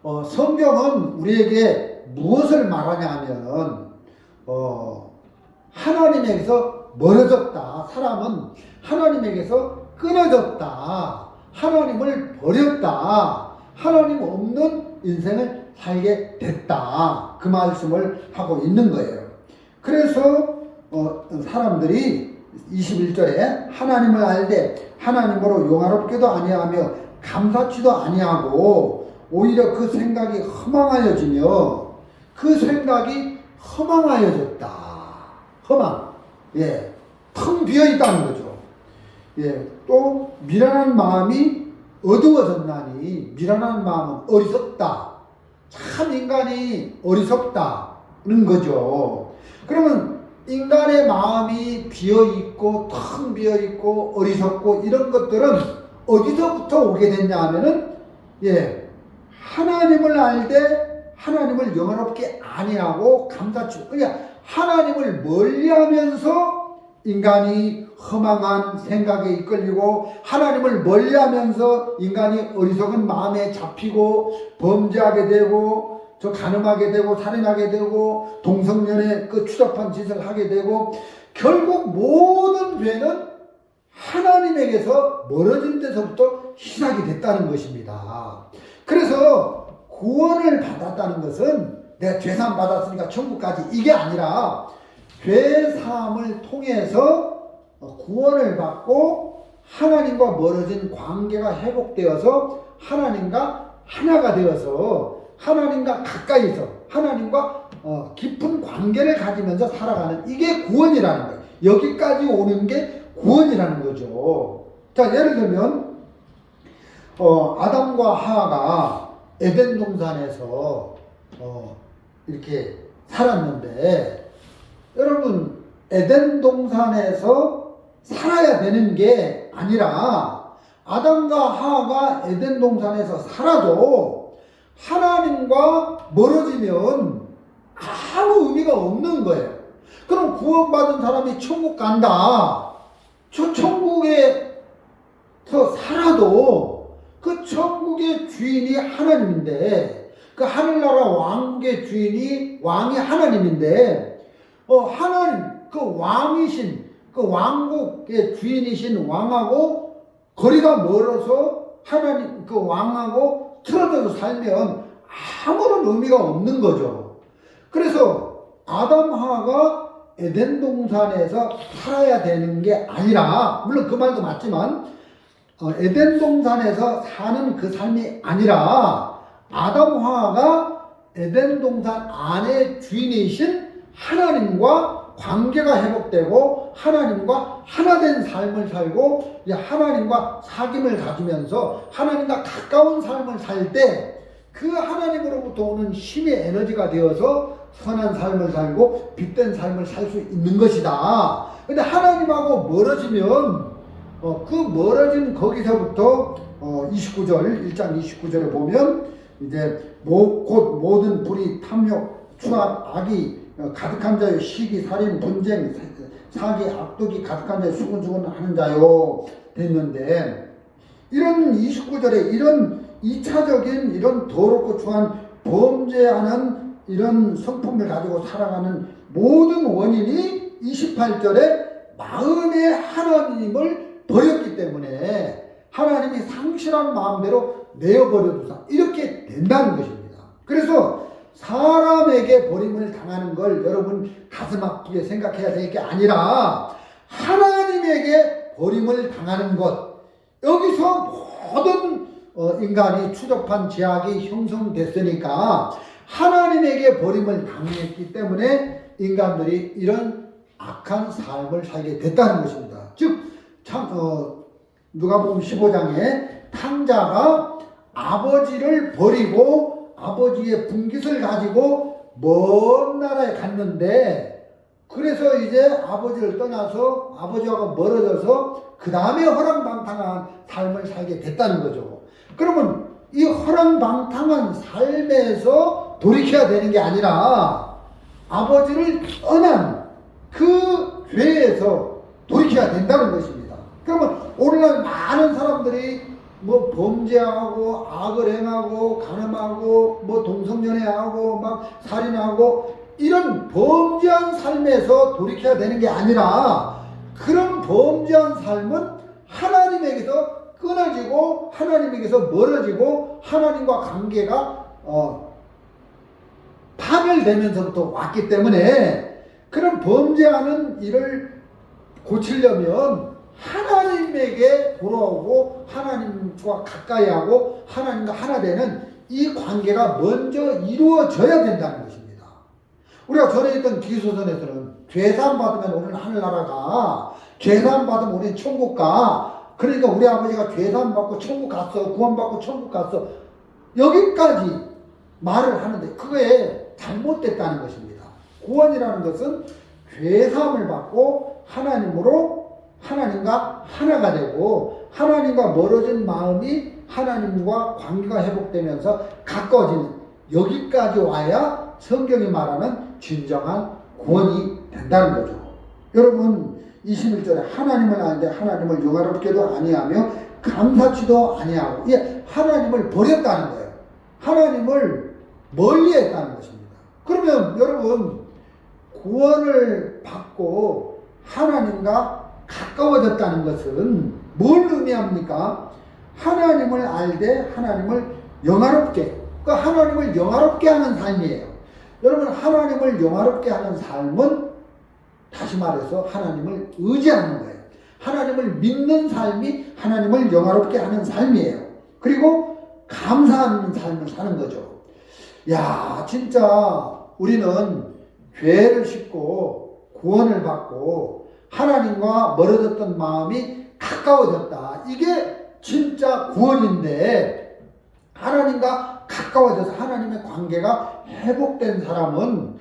성경은 우리에게 무엇을 말하냐 하면 하나님에게서 멀어졌다. 사람은 하나님에게서 끊어졌다. 하나님을 버렸다. 하나님 없는 인생을 살게 됐다. 그 말씀을 하고 있는 거예요. 그래서 사람들이 21절에 하나님을 알되 하나님으로 용화롭게도 아니하며 감사치도 아니하고 오히려 그 생각이 허망하여지며 그 생각이 허망하여졌다. 허망. 예. 텅 비어 있다는 거죠. 예. 또 미련한 마음이 어두워졌나니 미련한 마음은 어리석다. 참 인간이 어리석다는 거죠. 그러면 인간의 마음이 비어있고 텅 비어있고 어리석고 이런 것들은 어디서부터 오게 됐냐 하면은 예, 하나님을 알되 하나님을 영원롭게 아니하고 감사치 그러니까 하나님을 멀리하면서 인간이 허망한 생각에 이끌리고 하나님을 멀리하면서 인간이 어리석은 마음에 잡히고 범죄하게 되고 저 간음하게 되고 살인하게 되고 동성연애 그 추잡한 짓을 하게 되고 결국 모든 죄는 하나님에게서 멀어진 데서부터 시작이 됐다는 것입니다. 그래서 구원을 받았다는 것은 내가 죄사함 받았으니까 천국까지 이게 아니라 죄사함을 통해서 구원을 받고 하나님과 멀어진 관계가 회복되어서 하나님과 하나가 되어서 하나님과 가까이서 하나님과 깊은 관계를 가지면서 살아가는 이게 구원이라는 거예요. 여기까지 오는 게 구원이라는 거죠. 자, 예를 들면 아담과 하와가 에덴 동산에서 이렇게 살았는데 여러분 에덴 동산에서 살아야 되는 게 아니라 아담과 하와가 에덴 동산에서 살아도 하나님과 멀어지면 아무 의미가 없는 거예요. 그럼 구원받은 사람이 천국 간다. 저 천국에서 살아도 그 천국의 주인이 하나님인데 그 하늘나라 왕국의 주인이 왕이 하나님인데 하나님 그 왕이신 그 왕국의 주인이신 왕하고 거리가 멀어서 하나님 그 왕하고 틀어져서 살면 아무런 의미가 없는 거죠. 그래서 아담 하와가 에덴 동산에서 살아야 되는 게 아니라 물론 그 말도 맞지만 에덴 동산에서 사는 그 삶이 아니라 아담 하와가 에덴 동산 안에 주인이신 하나님과 관계가 회복되고 하나님과 하나된 삶을 살고 하나님과 사귐을 가지면서 하나님과 가까운 삶을 살 때 그 하나님으로부터 오는 힘의 에너지가 되어서 선한 삶을 살고 빛된 삶을 살 수 있는 것이다. 근데 하나님하고 멀어지면 그 멀어진 거기서부터 29절 1장 29절에 보면 이제 곧 모든 불의 탐욕 추악 악이 가득한 자요 시기 살인 분쟁 사기 악독이 가득한 자요 수군수군 하는 자요 됐는데 이런 29절에 이런 2차적인 이런 더럽고 추한 범죄하는 이런 성품을 가지고 살아가는 모든 원인이 28절에 마음의 하나님을 버렸기 때문에 하나님이 상실한 마음대로 내어버려두사 이렇게 된다는 것입니다. 그래서 사람에게 버림을 당하는 걸 여러분 가슴 아프게 생각해야 될 게 아니라 하나님에게 버림을 당하는 것, 여기서 모든 인간이 추접한 죄악이 형성됐으니까 하나님에게 버림을 당했기 때문에 인간들이 이런 악한 삶을 살게 됐다는 것입니다. 즉 누가복음 15장에 탕자가 아버지를 버리고 아버지의 분깃을 가지고 먼 나라에 갔는데 그래서 이제 아버지를 떠나서 아버지하고 멀어져서 그 다음에 허랑방탕한 삶을 살게 됐다는 거죠. 그러면 이 허랑방탕한 삶에서 돌이켜야 되는 게 아니라 아버지를 떠난 그 죄에서 돌이켜야 된다는 것입니다. 그러면 오늘날 많은 사람들이 뭐 범죄하고 악을 행하고 간음하고 뭐 동성연애하고 막 살인하고 이런 범죄한 삶에서 돌이켜야 되는 게 아니라 그런 범죄한 삶은 하나님에게서 끊어지고 하나님에게서 멀어지고 하나님과 관계가 파멸되면서부터 왔기 때문에 그런 범죄하는 일을 고치려면 하나님에게 돌아오고 하나님과 가까이 하고 하나님과 하나 되는 이 관계가 먼저 이루어져야 된다는 것입니다. 우리가 전에 있던 기소선에서는 죄사함 받으면 우리는 하늘나라가, 죄사함 받으면 우리는 천국 가. 그러니까 우리 아버지가 죄사함 받고 천국 갔어, 구원받고 천국 갔어, 여기까지 말을 하는데 그게 잘못됐다는 것입니다. 구원이라는 것은 죄사함을 받고 하나님과 하나가 되고 하나님과 멀어진 마음이 하나님과 관계가 회복되면서 가까워지는, 여기까지 와야 성경이 말하는 진정한 구원이 된다는 거죠. 여러분 21절에 하나님을 아는데 하나님을 영화롭게도 아니하며 감사치도 아니하고, 하나님을 버렸다는 거예요. 하나님을 멀리했다는 것입니다. 그러면 여러분 구원을 받고 하나님과 가까워졌다는 것은 뭘 의미합니까? 하나님을 알되 하나님을 영화롭게, 그러니까 하나님을 영화롭게 하는 삶이에요. 여러분 하나님을 영화롭게 하는 삶은 다시 말해서 하나님을 의지하는 거예요. 하나님을 믿는 삶이 하나님을 영화롭게 하는 삶이에요. 그리고 감사하는 삶을 사는 거죠. 야, 진짜 우리는 죄를 씻고 구원을 받고 하나님과 멀어졌던 마음이 가까워졌다. 이게 진짜 구원인데, 하나님과 가까워져서 하나님의 관계가 회복된 사람은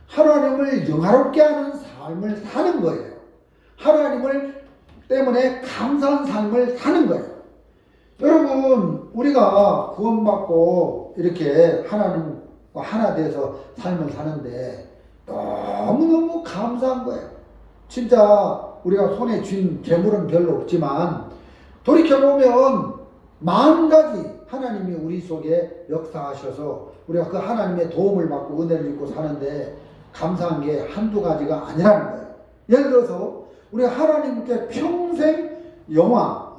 하나님을 영화롭게 하는 삶을 사는 거예요. 하나님을 때문에 감사한 삶을 사는 거예요. 여러분 우리가 구원받고 이렇게 하나님과 하나 돼서 삶을 사는데 너무너무 감사한 거예요. 진짜 우리가 손에 쥔 재물은 별로 없지만 돌이켜보면 10,000가지 하나님이 우리 속에 역사하셔서 우리가 그 하나님의 도움을 받고 은혜를 입고 사는데 감사한 게 한두 가지가 아니라는 거예요. 예를 들어서 우리가 하나님께 평생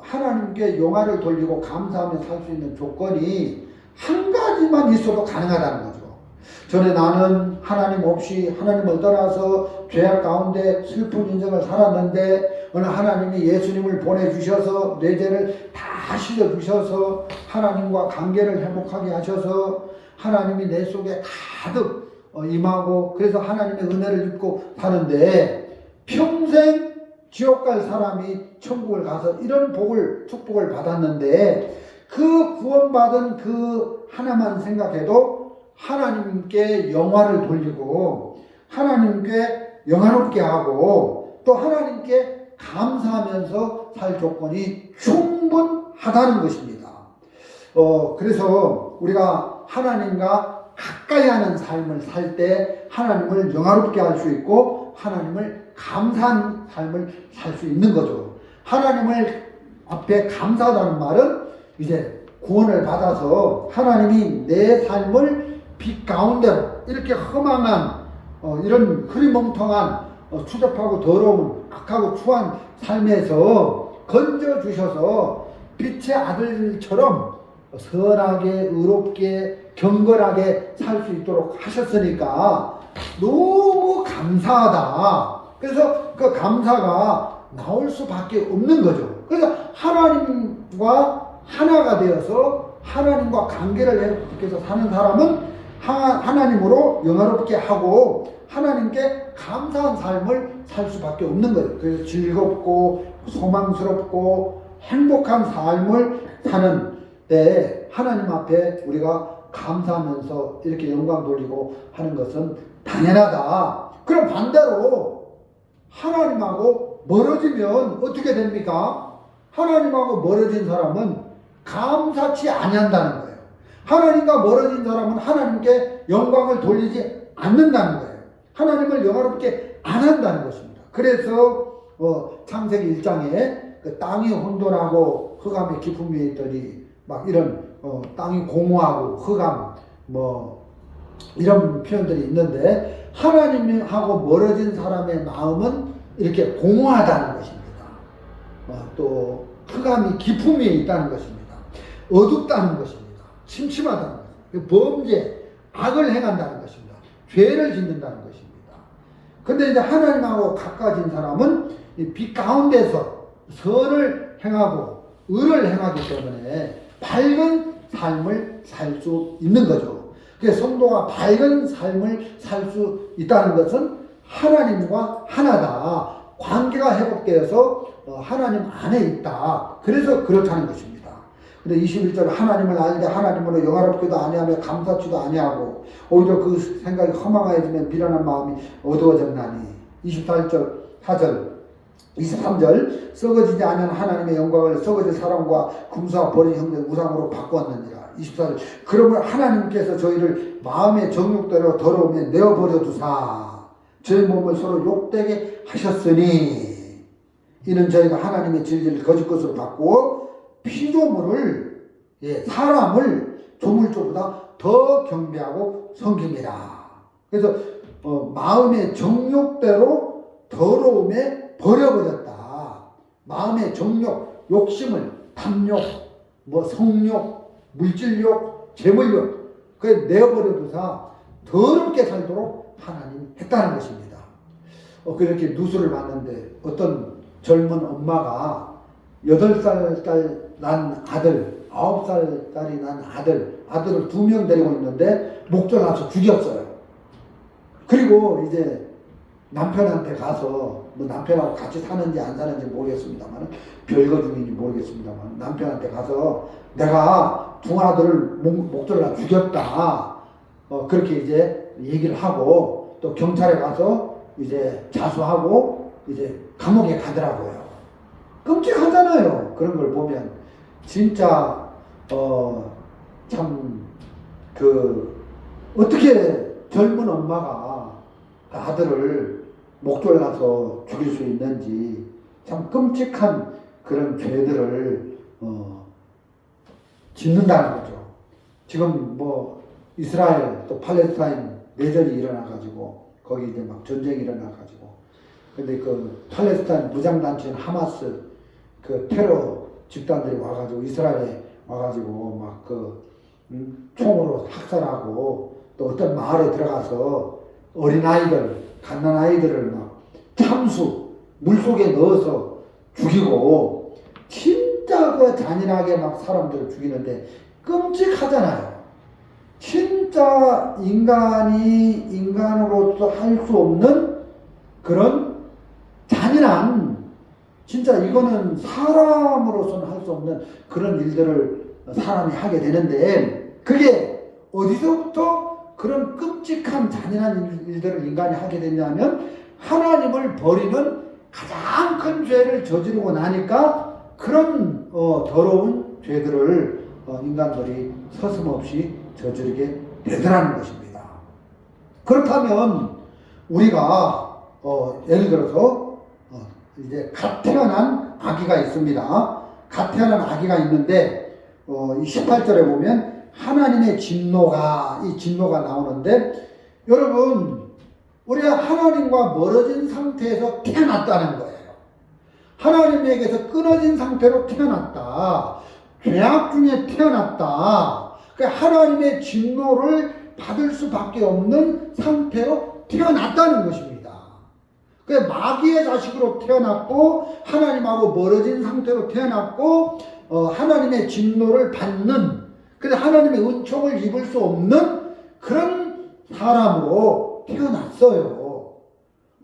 하나님께 영화를 돌리고 감사하며 살 수 있는 조건이 한 가지만 있어도 가능하다는 거죠. 전에 나는 하나님 없이 하나님을 떠나서 죄악 가운데 슬픈 인생을 살았는데 어느 하나님이 예수님을 보내주셔서 내 죄를 다 씻어주셔서 하나님과 관계를 회복하게 하셔서 하나님이 내 속에 가득 임하고 그래서 하나님의 은혜를 입고 사는데 평생 지옥 갈 사람이 천국을 가서 이런 축복을 받았는데 그 구원받은 그 하나만 생각해도 하나님께 영화를 돌리고 하나님께 영화롭게 하고 또 하나님께 감사하면서 살 조건이 충분하다는 것입니다. 그래서 우리가 하나님과 가까이 하는 삶을 살 때 하나님을 영화롭게 할 수 있고 하나님을 감사한 삶을 살 수 있는 거죠. 하나님을 앞에 감사하다는 말은 이제 구원을 받아서 하나님이 내 삶을 빛 가운데로 이렇게 허망한 이런 흐리멍텅한 추잡하고 더러운 악하고 추한 삶에서 건져주셔서 빛의 아들처럼 선하게 의롭게 경건하게 살 수 있도록 하셨으니까 너무 감사하다. 그래서 그 감사가 나올 수밖에 없는 거죠. 그래서 하나님과 하나가 되어서 하나님과 관계를 회복해서 사는 사람은 하나님으로 영화롭게 하고 하나님께 감사한 삶을 살 수밖에 없는 거예요. 그래서 즐겁고 소망스럽고 행복한 삶을 사는 때 하나님 앞에 우리가 감사하면서 이렇게 영광 돌리고 하는 것은 당연하다. 그럼 반대로 하나님하고 멀어지면 어떻게 됩니까? 하나님하고 멀어진 사람은 감사치 아니한다는 거예요. 하나님과 멀어진 사람은 하나님께 영광을 돌리지 않는다는 거예요. 하나님을 영화롭게 안 한다는 것입니다. 그래서 창세기 1장에 그 땅이 혼돈하고 흑암의 깊음에 있더니 막 이런 땅이 공허하고 흑암 이런 표현들이 있는데 하나님하고 멀어진 사람의 마음은 이렇게 공허하다는 것입니다. 또 흑암이 깊음에 있다는 것입니다. 어둡다는 것입니다. 침침하다는 것입니다. 범죄, 악을 행한다는 것입니다. 죄를 짓는다는 것입니다. 근데 이제 하나님하고 가까워진 사람은 이 빛 가운데서 선을 행하고 의를 행하기 때문에 밝은 삶을 살 수 있는 거죠. 그래서 성도가 밝은 삶을 살 수 있다는 것은 하나님과 하나다. 관계가 회복되어서 하나님 안에 있다. 그래서 그렇다는 것입니다. 근데 21절 하나님을 알되 하나님으로 영화롭기도 아니하며 감사치도 아니하고 오히려 그 생각이 허망해지면 미련한 마음이 어두워졌나니 24절 4절 23절 썩어지지 않은 하나님의 영광을 썩어질 사람과 금수와 버린 형제 우상으로 바꾸었느니라. 24절 그러므로 하나님께서 저희를 마음의 정욕대로 더러움에 내어버려 두사 저희 몸을 서로 욕되게 하셨으니 이는 저희가 하나님의 진리를 거짓 것으로 바꾸어 피조물을 사람을 조물조보다 더 경배하고 섬깁니다. 그래서 마음의 정욕대로 더러움에 버려버렸다. 마음의 정욕, 욕심을 탐욕, 성욕, 물질욕, 재물욕 그래 내어버려두사 더럽게 살도록 하나님 했다는 것입니다. 그렇게 누수를 봤는데 어떤 젊은 엄마가 8살 난 아들, 9살짜리 난 아들을 2명 데리고 있는데 목전나서 죽였어요. 그리고 이제 남편한테 가서 남편하고 같이 사는지 안 사는지 모르겠습니다만 별거 중인지 모르겠습니다만 남편한테 가서 내가 두 아들을 목전나 죽였다. 그렇게 이제 얘기를 하고 또 경찰에 가서 이제 자수하고 이제 감옥에 가더라고요. 끔찍하잖아요. 그런 걸 보면 진짜 참 어떻게 젊은 엄마가 아들을 목졸라서 죽일 수 있는지 참 끔찍한 그런 죄들을 짓는다는 거죠. 지금 이스라엘 또 팔레스타인 내전이 일어나가지고 거기 이제 막 전쟁이 일어나가지고 근데 그 팔레스타인 무장단체인 하마스 그 테러 집단들이 와가지고 이스라엘에 와가지고 막 총으로 학살하고 또 어떤 마을에 들어가서 어린아이들 갓난아이들을 막 참수 물속에 넣어서 죽이고 진짜 그 잔인하게 막 사람들을 죽이는데 끔찍하잖아요. 진짜 인간이 인간으로서 할 수 없는 그런 잔인한, 진짜 이거는 사람으로서는 할 수 없는 그런 일들을 사람이 하게 되는데, 그게 어디서부터 그런 끔찍한 잔인한 일들을 인간이 하게 됐냐면 하나님을 버리는 가장 큰 죄를 저지르고 나니까 그런 더러운 죄들을 인간들이 서슴없이 저지르게 되더라는 것입니다. 그렇다면 우리가 예를 들어서 이제 갓 태어난 아기가 있습니다. 갓 태어난 아기가 있는데 18절에 보면 하나님의 진노가, 이 진노가 나오는데, 여러분 우리가 하나님과 멀어진 상태에서 태어났다는 거예요. 하나님에게서 끊어진 상태로 태어났다. 죄악 중에 태어났다. 그러니까 하나님의 진노를 받을 수밖에 없는 상태로 태어났다는 것입니다. 그러니까 마귀의 자식으로 태어났고 하나님하고 멀어진 상태로 태어났고 하나님의 진노를 받는, 그래서 하나님의 은총을 입을 수 없는 그런 사람으로 태어났어요.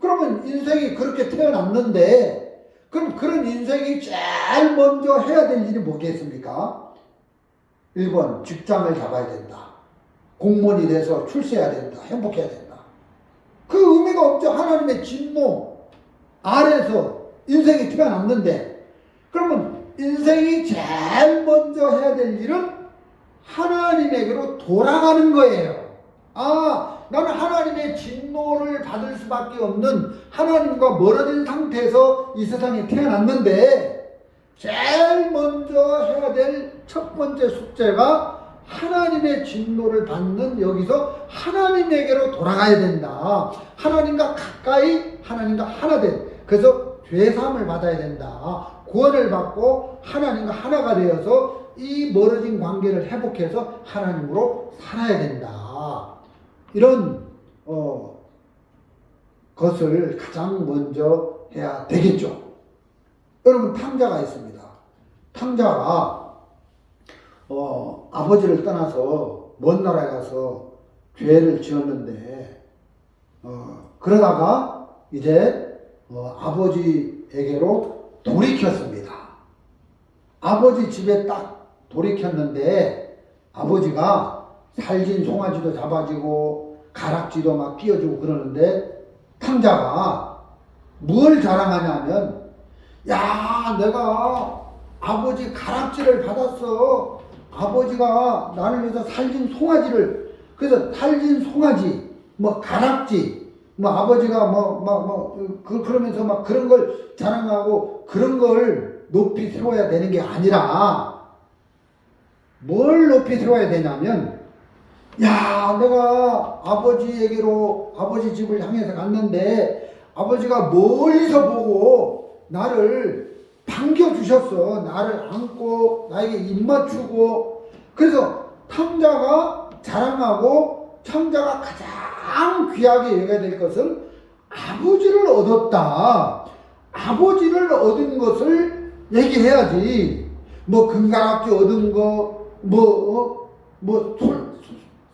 그러면 인생이 그렇게 태어났는데, 그럼 그런 인생이 제일 먼저 해야 될 일이 뭐겠습니까? 1번, 직장을 잡아야 된다. 공무원이 돼서 출세해야 된다. 행복해야 된다. 그 의미가 없죠. 하나님의 진노 아래서 인생이 태어났는데, 그러면 인생이 제일 먼저 해야 될 일은 하나님에게로 돌아가는 거예요. 나는 하나님의 진노를 받을 수밖에 없는, 하나님과 멀어진 상태에서 이 세상에 태어났는데 제일 먼저 해야 될 첫 번째 숙제가 하나님의 진노를 받는, 여기서 하나님에게로 돌아가야 된다. 하나님과 가까이, 하나님과 하나 된, 그래서 죄사함을 받아야 된다. 구원을 받고 하나님과 하나가 되어서 이 멀어진 관계를 회복해서 하나님으로 살아야 된다. 이런 것을 가장 먼저 해야 되겠죠. 여러분, 탕자가 있습니다. 탕자가 아버지를 떠나서 먼 나라에 가서 죄를 지었는데 그러다가 이제 아버지에게로 돌이켰습니다. 아버지 집에 딱 돌이켰는데 아버지가 살진 송아지도 잡아주고 가락지도 막 끼워주고 그러는데, 탕자가 뭘 자랑하냐면, 야, 내가 아버지 가락지를 받았어. 아버지가 나를 위해서 살진 송아지를, 그래서 살진 송아지, 뭐 가락지, 뭐 아버지가 그러면서 막 그런 걸 자랑하고 그런 걸 높이 세워야 되는 게 아니라, 뭘 높이 세워야 되냐면, 야, 내가 아버지에게로, 아버지 집을 향해서 갔는데 아버지가 멀리서 보고 나를 반겨주셨어. 나를 안고 나에게 입 맞추고. 그래서 탕자가 자랑하고 탕자가 가장 귀하게 여겨야 될 것은 아버지를 얻었다. 아버지를 얻은 것을 얘기해야지. 뭐 금가락지 얻은 거,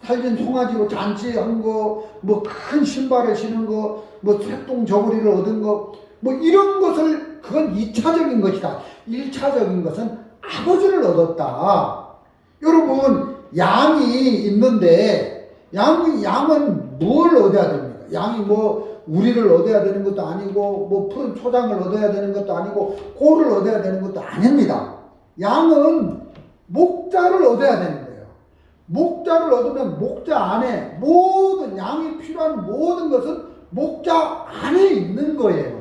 살진 송아지로 잔치한 거, 뭐 큰 신발을 신은 거, 뭐 쇠똥 저고리를 얻은 거, 뭐 이런 것을, 그건 2차적인 것이다. 1차적인 것은 아버지를 얻었다. 여러분, 양이 있는데 양은 뭘 얻어야 됩니까? 양이 뭐 우리를 얻어야 되는 것도 아니고, 뭐 푸른 초장을 얻어야 되는 것도 아니고, 꼴을 얻어야 되는 것도 아닙니다. 양은 목자를 얻어야 되는 거예요. 목자를 얻으면 목자 안에 모든, 양이 필요한 모든 것은 목자 안에 있는 거예요.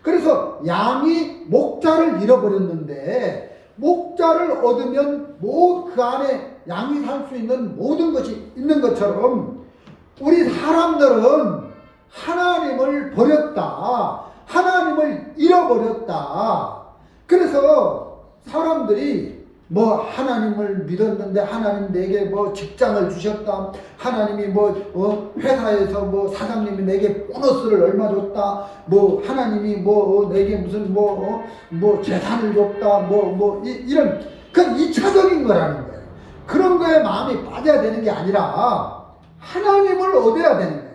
그래서 양이 목자를 잃어버렸는데, 목자를 얻으면 그 안에 양이 살 수 있는 모든 것이 있는 것처럼, 우리 사람들은 하나님을 버렸다. 하나님을 잃어버렸다. 그래서 사람들이 뭐 하나님을 믿었는데 하나님 내게 뭐 직장을 주셨다. 하나님이 뭐 회사에서 뭐 사장님이 내게 보너스를 얼마 줬다. 뭐 하나님이 뭐 내게 무슨 뭐 재산을 줬다. 이런 그 2차적인 거라는 거예요. 그런 거에 마음이 빠져야 되는 게 아니라 하나님을 얻어야 되는 거예요.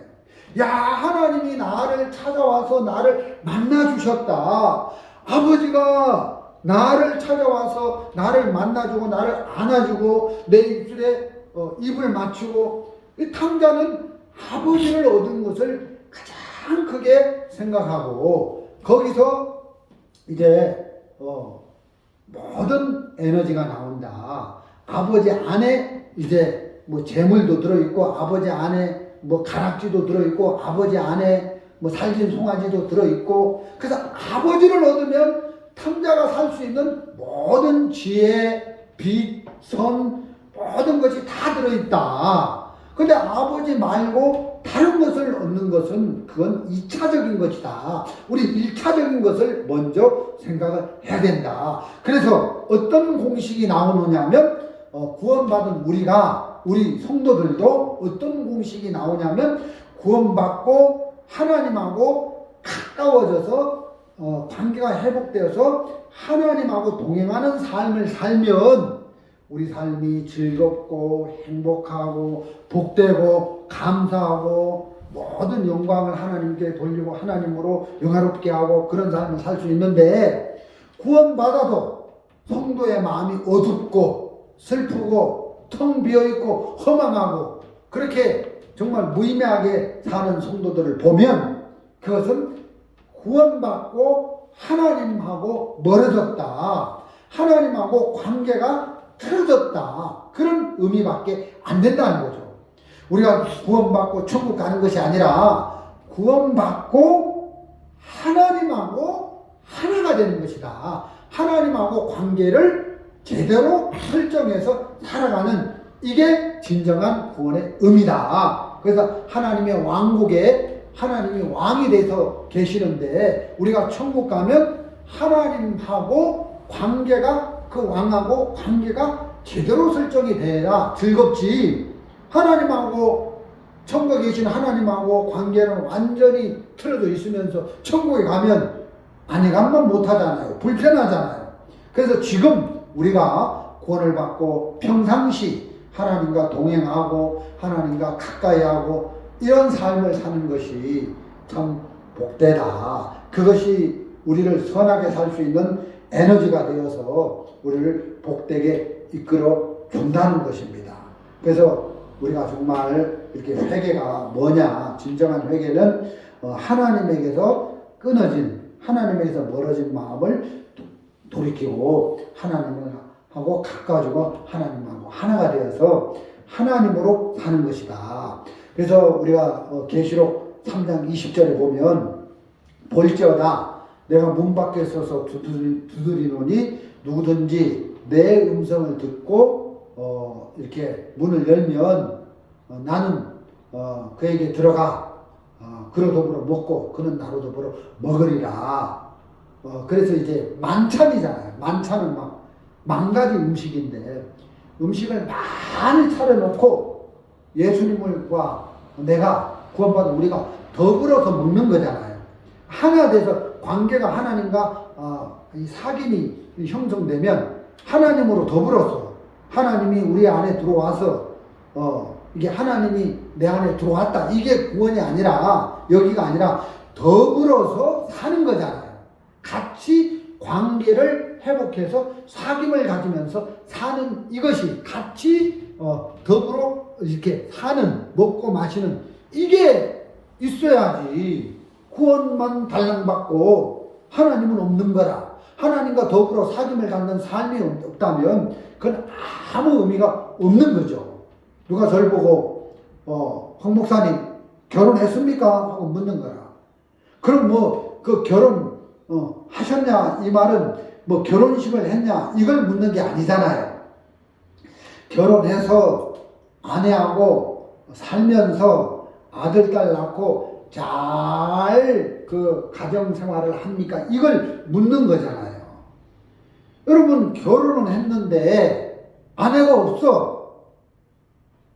야, 하나님이 나를 찾아와서 나를 만나 주셨다. 아버지가 나를 찾아와서 나를 만나주고 나를 안아주고 내 입술에 입을 맞추고, 이 탕자는 아버지를 얻은 것을 가장 크게 생각하고 거기서 이제 모든 에너지가 나온다. 아버지 안에 이제 뭐 재물도 들어있고 아버지 안에 뭐 가락지도 들어있고 아버지 안에 뭐 살진 송아지도 들어있고, 그래서 아버지를 얻으면 탕자가 살 수 있는 모든 지혜, 빚, 선, 모든 것이 다 들어있다. 근데 아버지 말고 다른 것을 얻는 것은 그건 2차적인 것이다. 우리 1차적인 것을 먼저 생각을 해야 된다. 그래서 어떤 공식이 나오느냐면 구원받은 우리 성도들도 어떤 공식이 나오냐면 구원받고 하나님하고 가까워져서 관계가 회복되어서 하나님하고 동행하는 삶을 살면 우리 삶이 즐겁고 행복하고 복되고 감사하고 모든 영광을 하나님께 돌리고 하나님으로 영화롭게 하고 그런 삶을 살 수 있는데, 구원받아도 성도의 마음이 어둡고 슬프고 텅 비어있고 허망하고 그렇게 정말 무의미하게 사는 성도들을 보면 그것은 구원받고 하나님하고 멀어졌다. 하나님하고 관계가 틀어졌다. 그런 의미밖에 안 된다는 거죠. 우리가 구원받고 천국 가는 것이 아니라 구원받고 하나님하고 하나가 되는 것이다. 하나님하고 관계를 제대로 설정해서 살아가는, 이게 진정한 구원의 의미다. 그래서 하나님의 왕국에 하나님이 왕이 돼서 계시는데 우리가 천국 가면 하나님하고 관계가, 그 왕하고 관계가 제대로 설정이 돼야 즐겁지, 하나님하고 천국에 계신 하나님하고 관계는 완전히 틀어져 있으면서 천국에 가면 안해감만 못하잖아요. 불편하잖아요. 그래서 지금 우리가 구원을 받고 평상시 하나님과 동행하고 하나님과 가까이하고 이런 삶을 사는 것이 참 복되다. 그것이 우리를 선하게 살 수 있는 에너지가 되어서 우리를 복되게 이끌어 준다는 것입니다. 그래서 우리가 정말 이렇게 회개가 뭐냐, 진정한 회개는 하나님에게서 끊어진, 하나님에게서 멀어진 마음을 돌이키고 하나님하고 가까워지고 하나님하고 하나가 되어서 하나님으로 사는 것이다. 그래서 우리가 계시록 3장 20절에 보면 볼지어다 내가 문 밖에 서서 두드리노니 누구든지 내 음성을 듣고 이렇게 문을 열면 나는 그에게 들어가 그로 더불어 먹고 그는 나로 더불어 먹으리라. 그래서 이제 만찬이잖아요. 만찬은 막 만가지 음식인데 음식을 많이 차려놓고 예수님과 내가 구원받은 우리가 더불어서 먹는 거잖아요. 하나 돼서 관계가 하나님과 이 사귐이 형성되면 하나님으로 더불어서 하나님이 우리 안에 들어와서 이게 하나님이 내 안에 들어왔다. 이게 구원이 아니라 여기가 아니라 더불어서 사는 거잖아요. 같이 관계를 회복해서 사귐을 가지면서 사는, 이것이 같이 더불어 이렇게 사는, 먹고 마시는, 이게 있어야지 구원만 달랑받고 하나님은 없는 거라. 하나님과 더불어 사귐을 갖는 삶이 없다면 그건 아무 의미가 없는 거죠. 누가 저를 보고 황 목사님 결혼했습니까? 하고 묻는 거라. 그럼 뭐 그 결혼 하셨냐 이 말은 뭐 결혼식을 했냐 이걸 묻는 게 아니잖아요. 결혼해서 아내하고 살면서 아들 딸 낳고 잘 그 가정 생활을 합니까? 이걸 묻는 거잖아요. 여러분 결혼은 했는데 아내가 없어.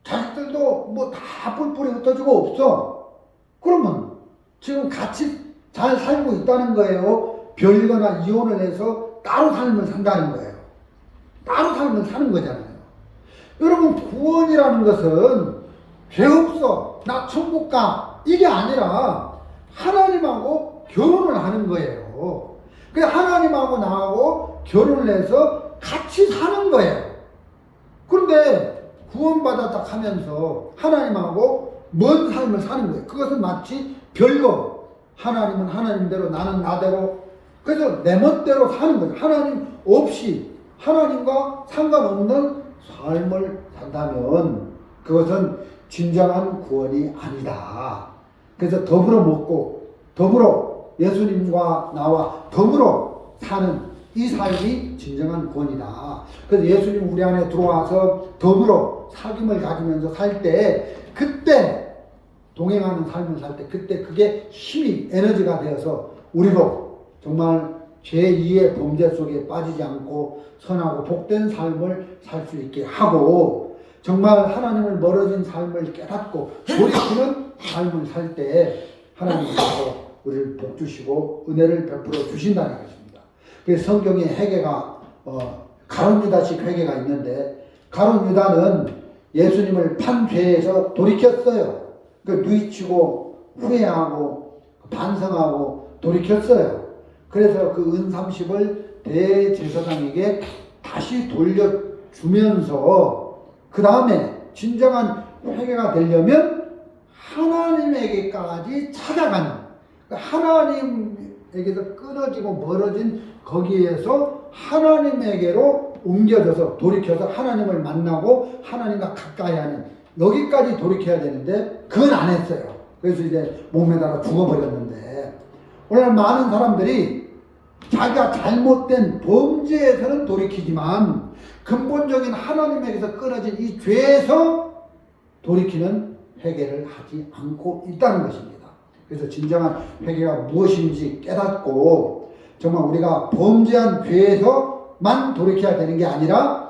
자식들도 뭐 다 뿔뿔이 흩어지고 없어. 그러면 지금 같이 잘 살고 있다는 거예요. 별거나 이혼을 해서 따로 삶을 산다는 거예요. 따로 삶을 사는 거잖아요. 여러분 구원이라는 것은 죄 없어 나 천국 가 이게 아니라 하나님하고 결혼을 하는 거예요. 그래서 하나님하고 나하고 결혼을 해서 같이 사는 거예요. 그런데 구원받았다 하면서 하나님하고 먼 삶을 사는 거예요. 그것은 마치 별거. 하나님은 하나님대로 나는 나대로. 그래서 내 멋대로 사는 거예요. 하나님 없이 하나님과 상관없는 삶을 산다면 그것은 진정한 구원이 아니다. 그래서 더불어 먹고 더불어 예수님과 나와 더불어 사는 이 삶이 진정한 구원이다. 그래서 예수님 우리 안에 들어와서 더불어 사귐을 가지면서 살 때 그때 동행하는 삶을 살 때 그때 그게 힘이 에너지가 되어서 우리로 정말 제2의 범죄 속에 빠지지 않고 선하고 복된 삶을 살 수 있게 하고 정말 하나님을 멀어진 삶을 깨닫고 돌이키는 삶을 살 때 하나님께서 우리를 복 주시고 은혜를 베풀어 주신다는 것입니다. 그래서 성경에 회개가 가룟 유다식 회개가 있는데 가룟 유다는 예수님을 판 죄에서 돌이켰어요. 그 누이치고 후회하고 반성하고 돌이켰어요. 그래서 그 은30을 대제사장에게 다시 돌려주면서 그 다음에 진정한 회개가 되려면 하나님에게까지 찾아가는 하나님에게서 끊어지고 멀어진 거기에서 하나님에게로 옮겨져서 돌이켜서 하나님을 만나고 하나님과 가까이 하는 여기까지 돌이켜야 되는데 그건 안 했어요. 그래서 이제 목매달아 죽어버렸는데 오늘 많은 사람들이 자기가 잘못된 범죄에서는 돌이키지만 근본적인 하나님에게서 끊어진 이 죄에서 돌이키는 회개를 하지 않고 있다는 것입니다. 그래서 진정한 회개가 무엇인지 깨닫고 정말 우리가 범죄한 죄에서만 돌이켜야 되는 게 아니라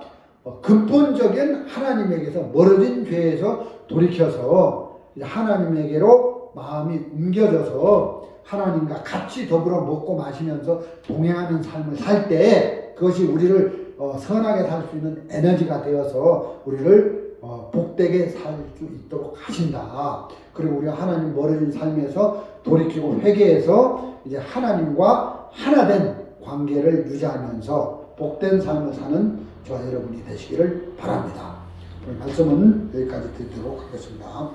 근본적인 하나님에게서 멀어진 죄에서 돌이켜서 하나님에게로 마음이 옮겨져서 하나님과 같이 더불어 먹고 마시면서 동행하는 삶을 살 때 그것이 우리를 선하게 살 수 있는 에너지가 되어서 우리를 복되게 살 수 있도록 하신다. 그리고 우리가 하나님 멀어진 삶에서 돌이키고 회개해서 이제 하나님과 하나된 관계를 유지하면서 복된 삶을 사는 저와 여러분이 되시기를 바랍니다. 오늘 말씀은 여기까지 드리도록 하겠습니다.